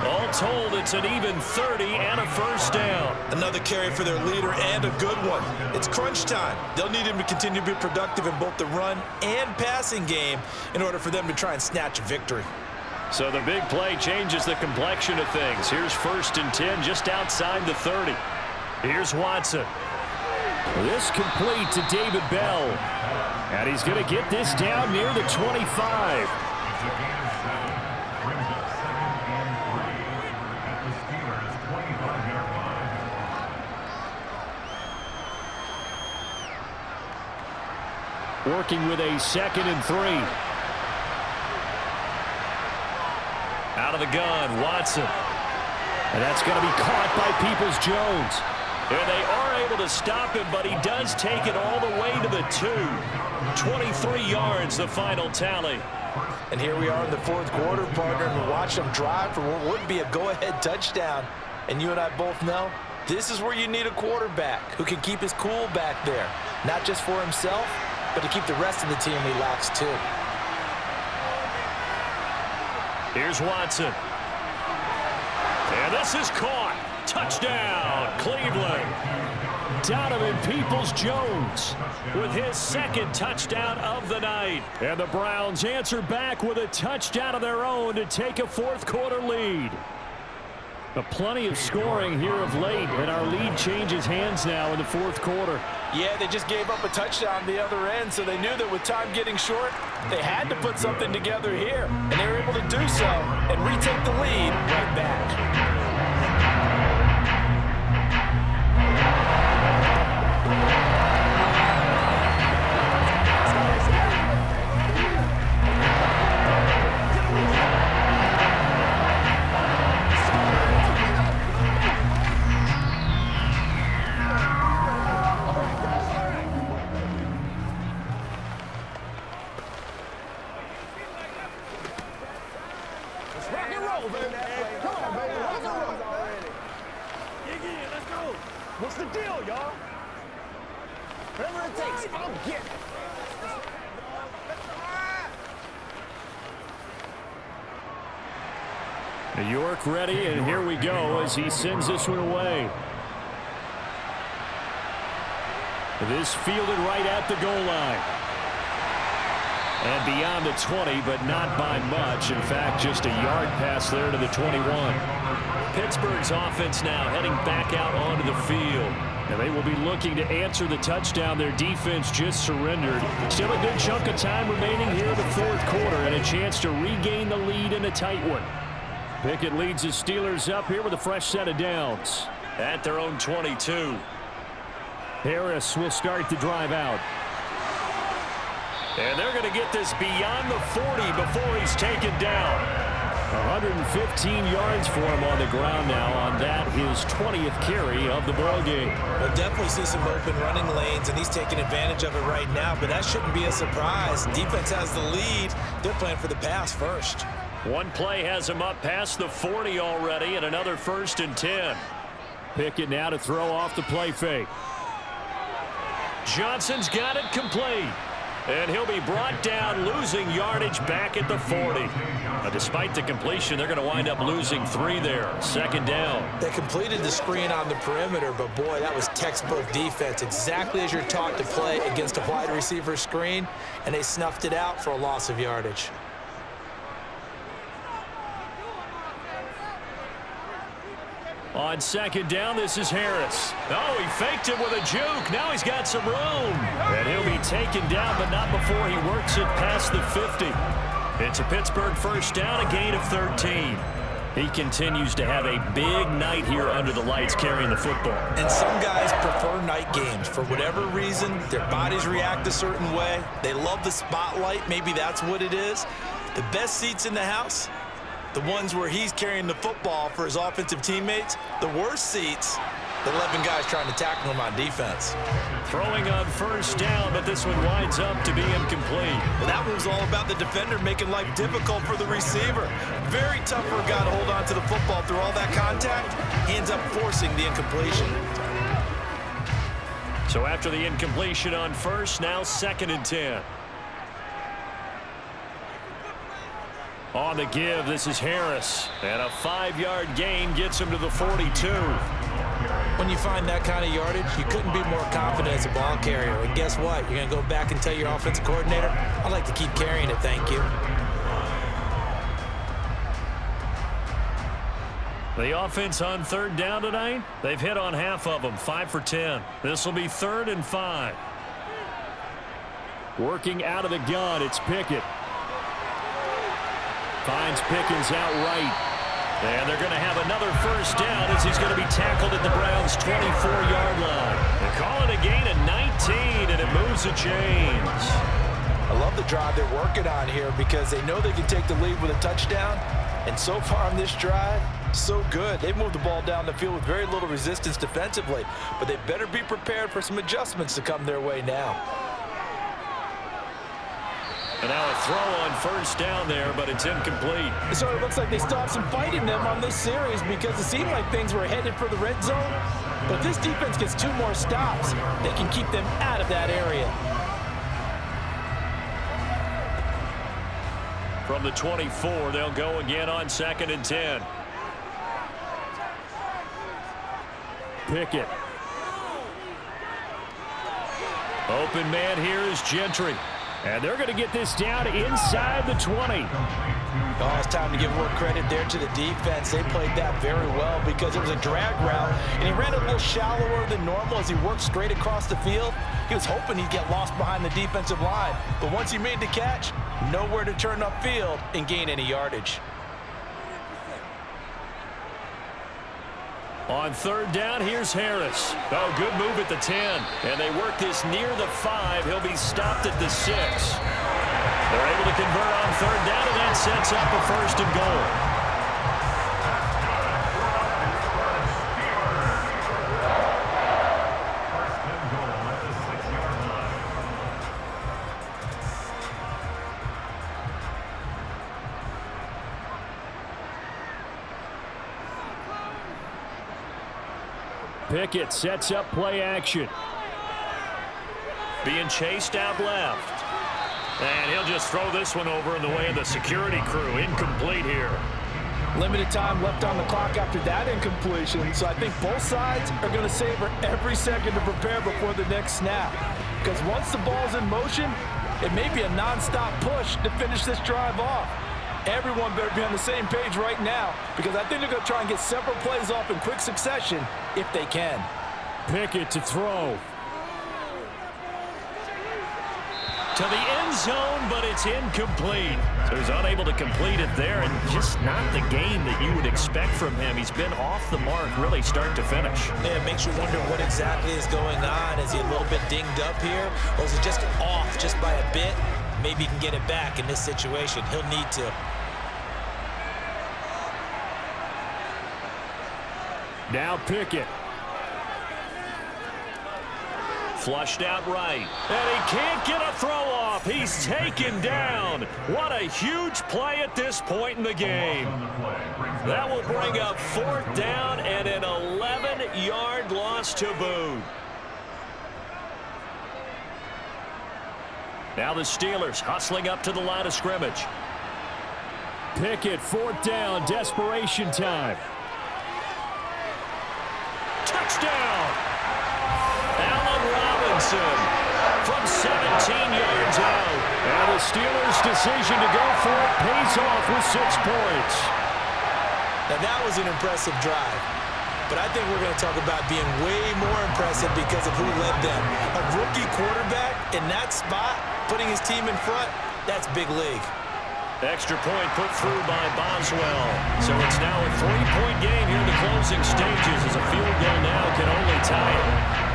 All told, it's an even 30 and a 1st down. Another carry for their leader and a good one. It's crunch time. They'll need him to continue to be productive in both the run and passing game in order for them to try and snatch a victory. So the big play changes the complexion of things. Here's 1st and 10 just outside the 30. Here's Watson. This complete to David Bell. And he's going to get this down near the 25. Working with a 2nd and 3. Out of the gun, Watson. And that's going to be caught by Peoples-Jones. And they are able to stop him, but he does take it all the way to the 2. 23 yards, the final tally. And here we are in the 4th quarter, partner, and we watch them drive for what would be a go-ahead touchdown. And you and I both know this is where you need a quarterback who can keep his cool back there, not just for himself, but to keep the rest of the team relaxed too. Here's Watson. And this is caught. Touchdown, Cleveland. Donovan Peoples-Jones with his second touchdown of the night. And the Browns answer back with a touchdown of their own to take a fourth-quarter lead. Plenty of scoring here of late, and our lead changes hands now in the fourth quarter. Yeah, they just gave up a touchdown the other end, so they knew that with time getting short, they had to put something together here, and they were able to do so and retake the lead right back. What's the deal, y'all? Whatever it takes, I'll get it. New York ready, and here we go as he sends this one away. This fielded right at the goal line. And beyond the 20, but not by much. In fact, just a yard pass there to the 21. Pittsburgh's offense now heading back out onto the field. And they will be looking to answer the touchdown their defense just surrendered. Still a good chunk of time remaining here in the fourth quarter and a chance to regain the lead in a tight one. Pickett leads the Steelers up here with a fresh set of downs. At their own 22. Harris will start the drive out. And they're going to get this beyond the 40 before he's taken down. 115 yards for him on the ground now on that, his 20th carry of the ball game. We'll definitely see some open running lanes, and he's taking advantage of it right now, but that shouldn't be a surprise. Defense has the lead. They're playing for the pass first. One play has him up past the 40 already, and another 1st and 10. Pickett now to throw off the play fake. Johnson's got it complete. And he'll be brought down, losing yardage back at the 40. Now, despite the completion, they're going to wind up losing 3 there. 2nd down. They completed the screen on the perimeter, but boy, that was textbook defense. Exactly as you're taught to play against a wide receiver screen, and they snuffed it out for a loss of yardage. On 2nd down, this is Harris. Oh, he faked it with a juke. Now he's got some room. And he'll be taken down, but not before he works it past the 50. It's a Pittsburgh 1st down, a gain of 13. He continues to have a big night here under the lights carrying the football. And some guys prefer night games. For whatever reason, their bodies react a certain way. They love the spotlight. Maybe that's what it is. The best seats in the house, the ones where he's carrying the football for his offensive teammates. The worst seats, the 11 guys trying to tackle him on defense. Throwing on 1st down, but this one winds up to be incomplete. Well, that one was all about the defender making life difficult for the receiver. Very tough for a guy to hold on to the football through all that contact. He ends up forcing the incompletion. So after the incompletion on 1st, now 2nd and 10. On the give, this is Harris. And a 5-yard gain gets him to the 42. When you find that kind of yardage, you couldn't be more confident as a ball carrier. And guess what? You're going to go back and tell your offensive coordinator, I'd like to keep carrying it, thank you. The offense on 3rd down tonight, they've hit on half of them, 5 for 10. This will be 3rd and 5. Working out of the gun, it's Pickett. Finds Pickens out right. And they're going to have another 1st down as he's going to be tackled at the Browns' 24-yard line. They call it a gain of 19, and it moves the chains. I love the drive they're working on here because they know they can take the lead with a touchdown. And so far on this drive, so good. They've moved the ball down the field with very little resistance defensively, but they better be prepared for some adjustments to come their way now. And now a throw on 1st down there, but it's incomplete. It sort of looks like they still have some fight in them on this series because it seemed like things were headed for the red zone. But if this defense gets 2 more stops, they can keep them out of that area. From the 24, they'll go again on 2nd and 10. Pickett. Open man here is Gentry. And they're going to get this down inside the 20. Oh, it's time to give more credit there to the defense. They played that very well because it was a drag route, and he ran a little shallower than normal as he worked straight across the field. He was hoping he'd get lost behind the defensive line, but once he made the catch, nowhere to turn upfield and gain any yardage. On third down, here's Harris. Oh, good move at the 10. And they work this near the 5. He'll be stopped at the 6. They're able to convert on third down, and that sets up a 1st and goal. Pickett sets up play action. Being chased out left. And he'll just throw this one over in the way of the security crew. Incomplete here. Limited time left on the clock after that incompletion, so I think both sides are going to savor every second to prepare before the next snap. Because once the ball's in motion, it may be a non-stop push to finish this drive off. Everyone better be on the same page right now because I think they're going to try and get several plays off in quick succession if they can. Pickett to throw. To the end zone, but it's incomplete. So he's unable to complete it there, and just not the game that you would expect from him. He's been off the mark really start to finish. Yeah, it makes you wonder what exactly is going on. Is he a little bit dinged up here, or is he just off just by a bit? Maybe he can get it back in this situation. He'll need to. Now Pickett. Flushed out right. And he can't get a throw off. He's taken down. What a huge play at this point in the game. That will bring up 4th down and an 11-yard loss to boot. Now the Steelers hustling up to the line of scrimmage. Pickett, 4th down, desperation time. Touchdown! Allen Robinson from 17 yards out. And the Steelers' decision to go for it pays off with 6 points. Now that was an impressive drive. But I think we're going to talk about being way more impressive because of who led them. A rookie quarterback in that spot, putting his team in front, that's big league. Extra point put through by Boswell. So it's now a 3-point game here in the closing stages as a field goal now can only tie it.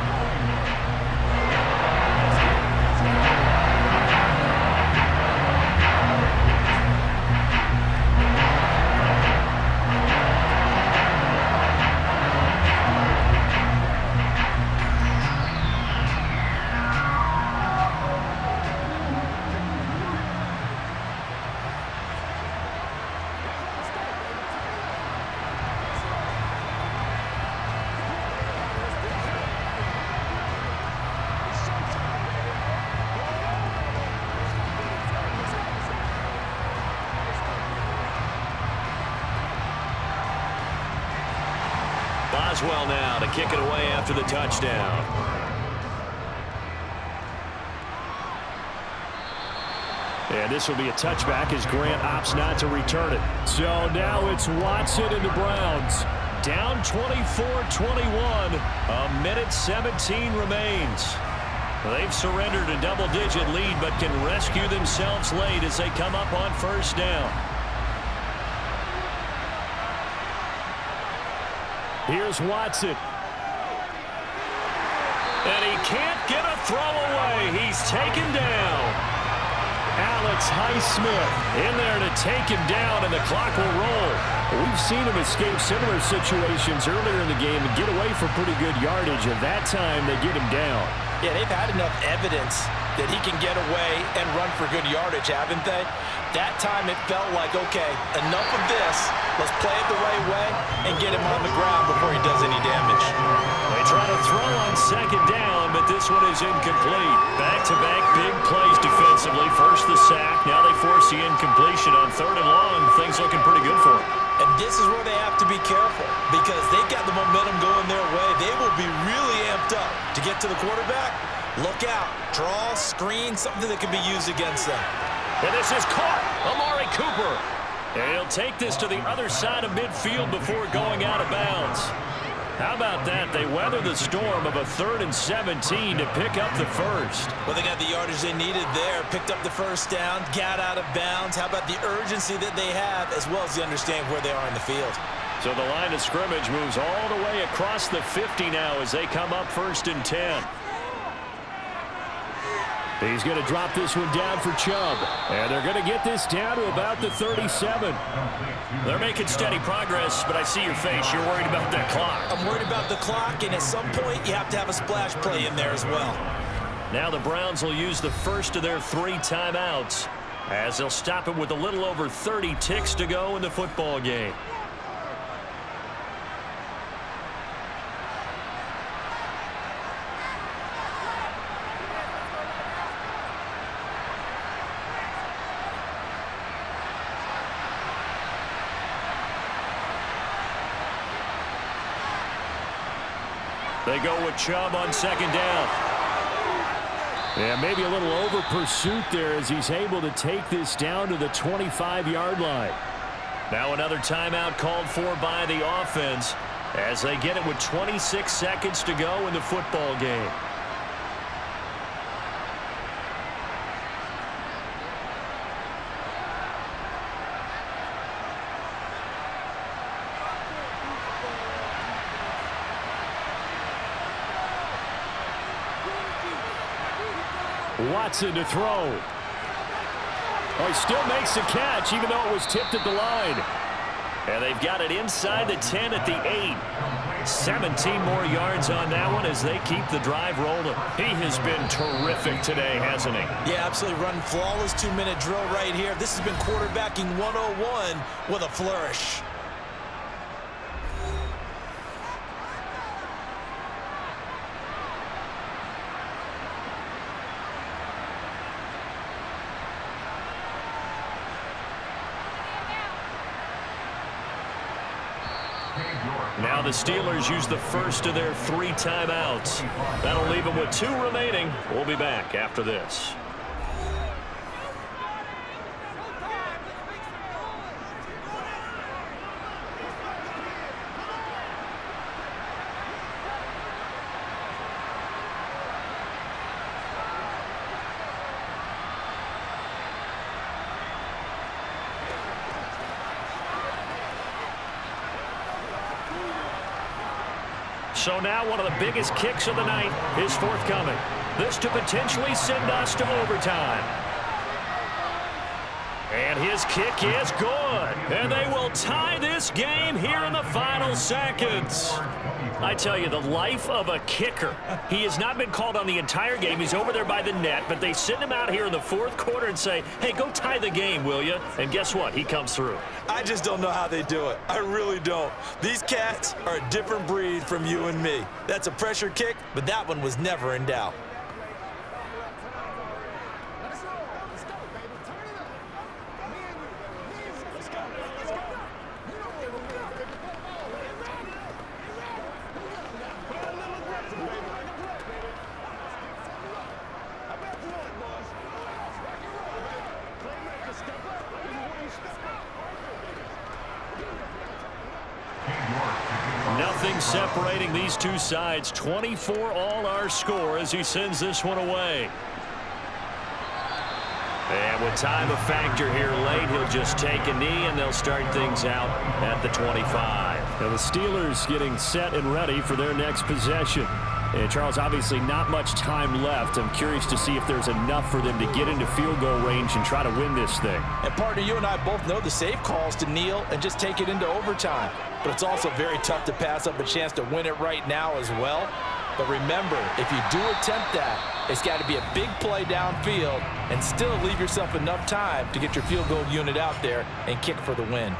Boswell now to kick it away after the touchdown. And this will be a touchback as Grant opts not to return it. So now it's Watson and the Browns. Down 24-21. A minute 17 remains. They've surrendered a double-digit lead but can rescue themselves late as they come up on 1st down. Here's Watson. And he can't get a throw away. He's taken down. Alex Highsmith in there to take him down, and the clock will roll. We've seen him escape similar situations earlier in the game and get away for pretty good yardage, and that time they get him down. Yeah, they've had enough evidence that he can get away and run for good yardage, haven't they? That time it felt like, okay, enough of this. Let's play it the right way and get him on the ground before he does any damage. They try to throw on 2nd down, but this one is incomplete. Back-to-back big plays defensively. defensively. First the sack. Now they force the incompletion on 3rd and long. Things looking pretty good for them. And this is where they have to be careful because they've got the momentum going their way. They will be really amped up to get to the quarterback. Look out. Draw, screen, something that can be used against them. And this is caught. Amari Cooper. And he'll take this to the other side of midfield before going out of bounds. How about that? They weather the storm of a 3rd and 17 to pick up the first. Well, they got the yardage they needed there, picked up the first down, got out of bounds. How about the urgency that they have as well as the understanding where they are in the field? So the line of scrimmage moves all the way across the 50 now as they come up 1st and 10. He's going to drop this one down for Chubb. And they're going to get this down to about the 37. They're making steady progress, but I see your face. You're worried about that clock. I'm worried about the clock, and at some point, you have to have a splash play in there as well. Now the Browns will use the first of their 3 timeouts as they'll stop it with a little over 30 ticks to go in the football game. They go with Chubb on 2nd down. Yeah, maybe a little over pursuit there as he's able to take this down to the 25-yard line. Now another timeout called for by the offense as they get it with 26 seconds to go in the football game. Watson to throw. Oh, he still makes the catch, even though it was tipped at the line. And they've got it inside the 10 at the 8. 17 more yards on that one as they keep the drive rolling. He has been terrific today, hasn't he? Yeah, absolutely. Running flawless 2-minute drill right here. This has been quarterbacking 101 with a flourish. Now the Steelers use the first of their 3 timeouts. That'll leave them with 2 remaining. We'll be back after this. So now one of the biggest kicks of the night is forthcoming. This to potentially send us to overtime. And his kick is good. And they will tie this game here in the final seconds. I tell you, the life of a kicker. He has not been called on the entire game. He's over there by the net, but they send him out here in the 4th quarter and say, hey, go tie the game, will you? And guess what? He comes through. I just don't know how they do it. I really don't. These cats are a different breed from you and me. That's a pressure kick, but that one was never in doubt. Nothing separating these two sides. 24 all our score as he sends this one away. And with time a factor here late, he'll just take a knee and they'll start things out at the 25. Now the Steelers getting set and ready for their next possession. And Charles, obviously not much time left. I'm curious to see if there's enough for them to get into field goal range and try to win this thing. And partner, you and I both know the safe calls to kneel and just take it into overtime. But it's also very tough to pass up a chance to win it right now as well. But remember, if you do attempt that, it's got to be a big play downfield and still leave yourself enough time to get your field goal unit out there and kick for the win.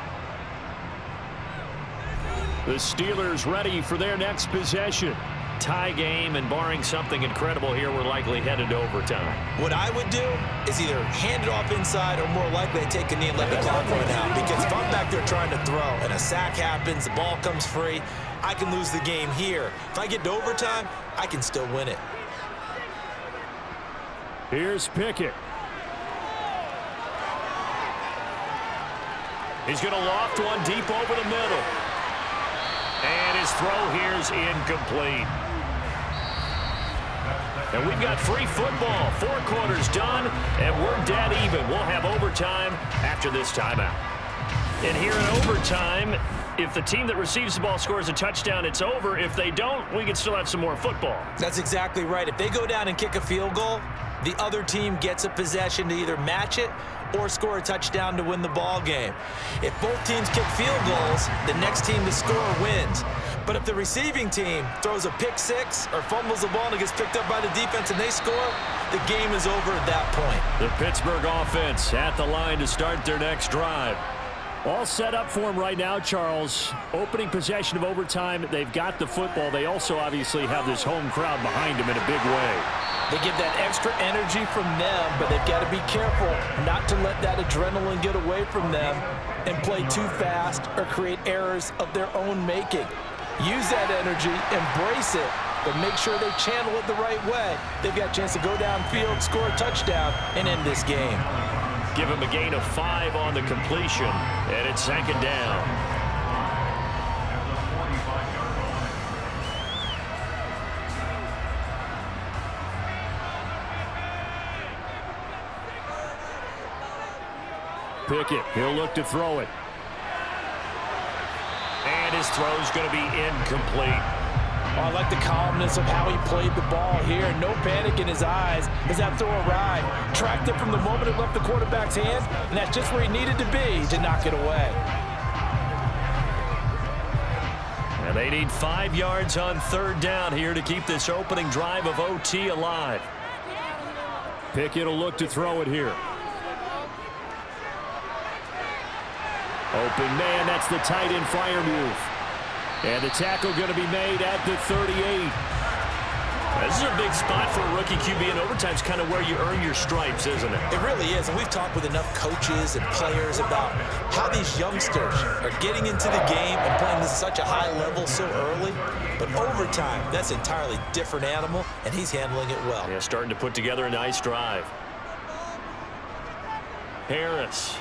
The Steelers ready for their next possession. tie game, and barring something incredible here, we're likely headed to overtime. What I would do is either hand it off inside or more likely to take a knee and let the clock run out. Because if I'm back there trying to throw and a sack happens, the ball comes free, I can lose the game here. If I get to overtime, I can still win it. Here's Pickett. He's going to loft one deep over the middle. And his throw here's incomplete. And we've got free football. 4 quarters done, and we're dead even. We'll have overtime after this timeout. And here in overtime, if the team that receives the ball scores a touchdown, it's over. If they don't, we can still have some more football. That's exactly right. If they go down and kick a field goal, the other team gets a possession to either match it or score a touchdown to win the ball game. If both teams kick field goals, the next team to score wins. But if the receiving team throws a pick six or fumbles the ball and it gets picked up by the defense and they score, the game is over at that point. The Pittsburgh offense at the line to start their next drive. All set up for them right now, Charles. Opening possession of overtime, they've got the football. They also obviously have this home crowd behind them in a big way. They get that extra energy from them, but they've got to be careful not to let that adrenaline get away from them and play too fast or create errors of their own making. Use that energy, embrace it, but make sure they channel it the right way. They've got a chance to go downfield, score a touchdown, and end this game. Give him a gain of 5 on the completion, and it's 2nd down. Pickett, he'll look to throw it. And his throw's going to be incomplete. Oh, I like the calmness of how he played the ball here. No panic in his eyes as that throw arrived. Tracked it from the moment it left the quarterback's hand, and that's just where he needed to be to knock it away. And they need 5 yards on 3rd down here to keep this opening drive of OT alive. Pickett will look to throw it here. Open man, that's the tight end flyer move. And the tackle going to be made at the 38. This is a big spot for a rookie QB, and overtime's kind of where you earn your stripes, isn't it? It really is, and we've talked with enough coaches and players about how these youngsters are getting into the game and playing this at such a high level so early. But overtime, that's an entirely different animal, and he's handling it well. Yeah, starting to put together a nice drive. Harris.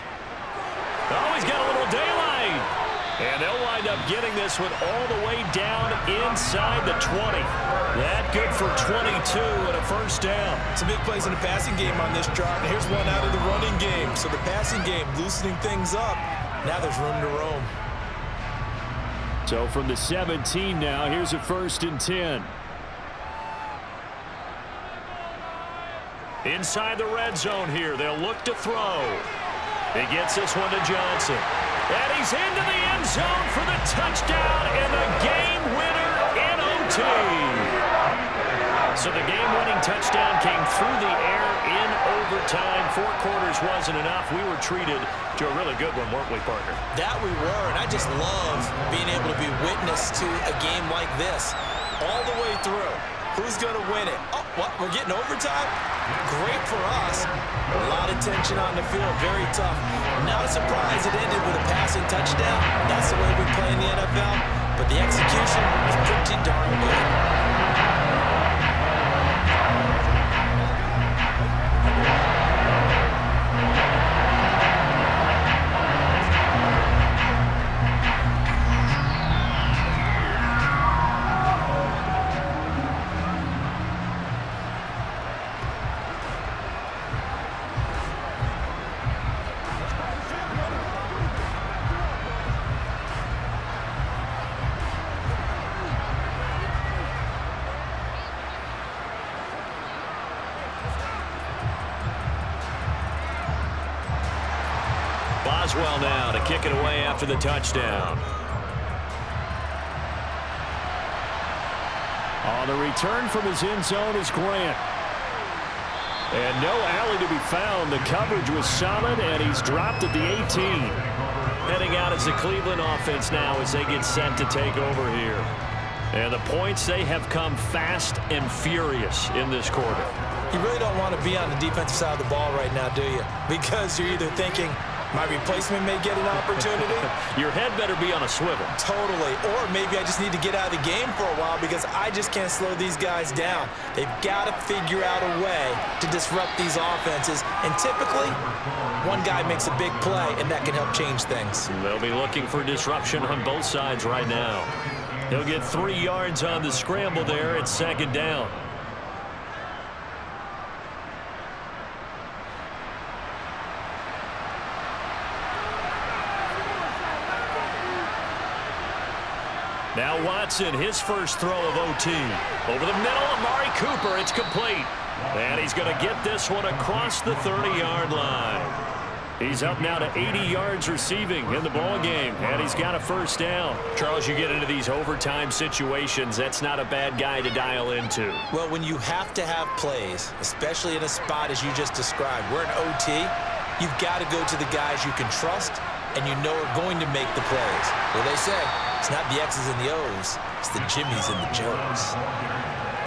Oh, he's got a little daylight. And they'll wind up getting this one all the way down inside the 20. That good for 22 and a 1st down. Some big plays in the passing game on this drive. And here's one out of the running game. So the passing game loosening things up. Now there's room to roam. So from the 17 now, here's a 1st and 10. Inside the red zone here. They'll look to throw. He gets this one to Johnson. And he's into the end zone for the touchdown and the game winner in OT. So the game-winning touchdown came through the air in overtime. 4 quarters wasn't enough. We were treated to a really good one, weren't we, partner? That we were, and I just love being able to be witness to a game like this all the way through. Who's going to win it? Oh, what? We're getting overtime? Great for us. A lot of tension on the field. Very tough. Not a surprise it ended with a passing touchdown. That's the way we play in the NFL. But the execution was pretty darn good. Boswell now to kick it away after the touchdown. On the return from his end zone is Grant. And no alley to be found. The coverage was solid, and he's dropped at the 18. Heading out as the Cleveland offense now as they get set to take over here. And the points, they have come fast and furious in this quarter. You really don't want to be on the defensive side of the ball right now, do you? Because you're either thinking, my replacement may get an opportunity. Your head better be on a swivel. Totally. Or maybe I just need to get out of the game for a while because I just can't slow these guys down. They've got to figure out a way to disrupt these offenses. And typically, one guy makes a big play, and that can help change things. They'll be looking for disruption on both sides right now. He'll get 3 yards on the scramble there at second down. Now Watson, his first throw of OT. Over the middle, Amari Cooper, it's complete. And he's going to get this one across the 30-yard line. He's up now to 80 yards receiving in the ball game, and he's got a first down. Charles, you get into these overtime situations, that's not a bad guy to dial into. Well, when you have to have plays, especially in a spot as you just described, we're in OT, you've got to go to the guys you can trust and you know are going to make the plays. Well, they say, it's not the X's and the O's, it's the Jimmies and the Joes.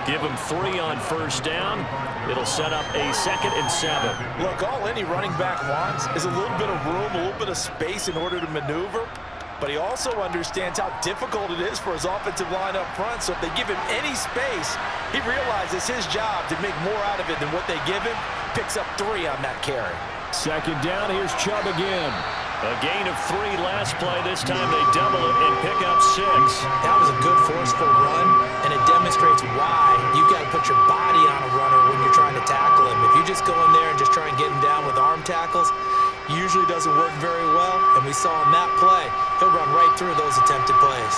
Give him 3 on first down. It'll set up a 2nd and 7. Look, all any running back wants is a little bit of room, a little bit of space in order to maneuver. But he also understands how difficult it is for his offensive line up front. So if they give him any space, he realizes his job to make more out of it than what they give him. Picks up 3 on that carry. 2nd down, here's Chubb again. A gain of 3 last play. This time they double it and pick up 6. That was a good forceful run, and it demonstrates why you've got to put your body on a runner when you're trying to tackle him. If you just go in there and just try and get him down with arm tackles, usually doesn't work very well, and we saw in that play, he'll run right through those attempted plays.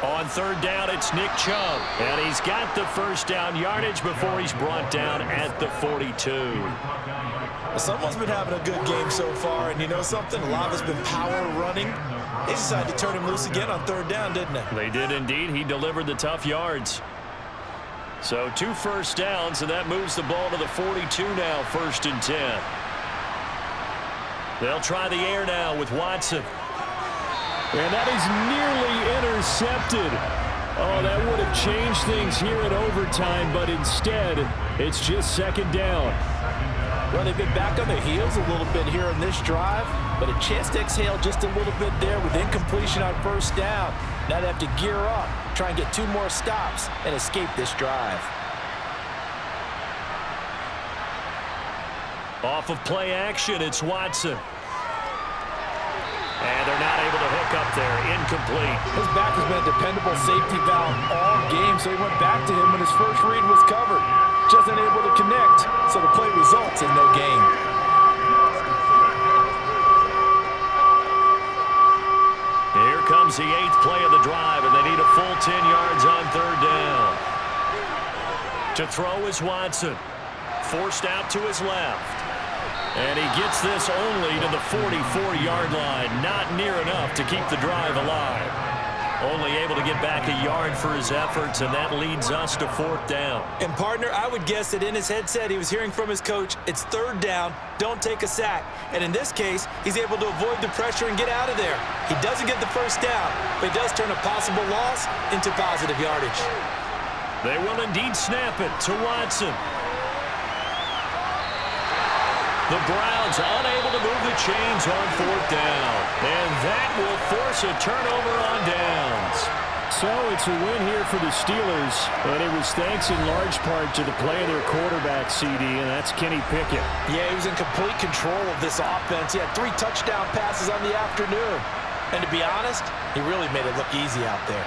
On 3rd down, it's Nick Chubb. And he's got the first down yardage before he's brought down at the 42. Someone's been having a good game so far, and you know something? A lot of it's been power running. They decided to turn him loose again on 3rd down, didn't they? They did indeed. He delivered the tough yards. So 2 first downs, and that moves the ball to the 42 now, 1st and 10. They'll try the air now with Watson. And that is nearly intercepted. Oh, that would have changed things here in overtime, but instead, it's just 2nd down. Well, they've been back on their heels a little bit here in this drive, but a chance to exhale just a little bit there with incompletion on 1st down. Now they have to gear up, try and get 2 more stops, and escape this drive. Off of play action, it's Watson. And they're not able to hook up there. Incomplete. His back has been a dependable safety valve all game, so he went back to him when his first read was covered. Just unable to connect, so the play results in no gain. Here comes the 8th play of the drive, and they need a full 10 yards on 3rd down. To throw is Watson. Forced out to his left. And he gets this only to the 44-yard line. Not near enough to keep the drive alive. Only able to get back a yard for his efforts, and that leads us to 4th down. And, partner, I would guess that in his headset he was hearing from his coach, it's 3rd down, don't take a sack. And in this case, he's able to avoid the pressure and get out of there. He doesn't get the first down, but he does turn a possible loss into positive yardage. They will indeed snap it to Watson. The Browns unable to move the chains on 4th down. And that will force a turnover on downs. So it's a win here for the Steelers, but it was thanks in large part to the play of their quarterback, CD, and that's Kenny Pickett. Yeah, he was in complete control of this offense. He had 3 touchdown passes on the afternoon. And to be honest, he really made it look easy out there.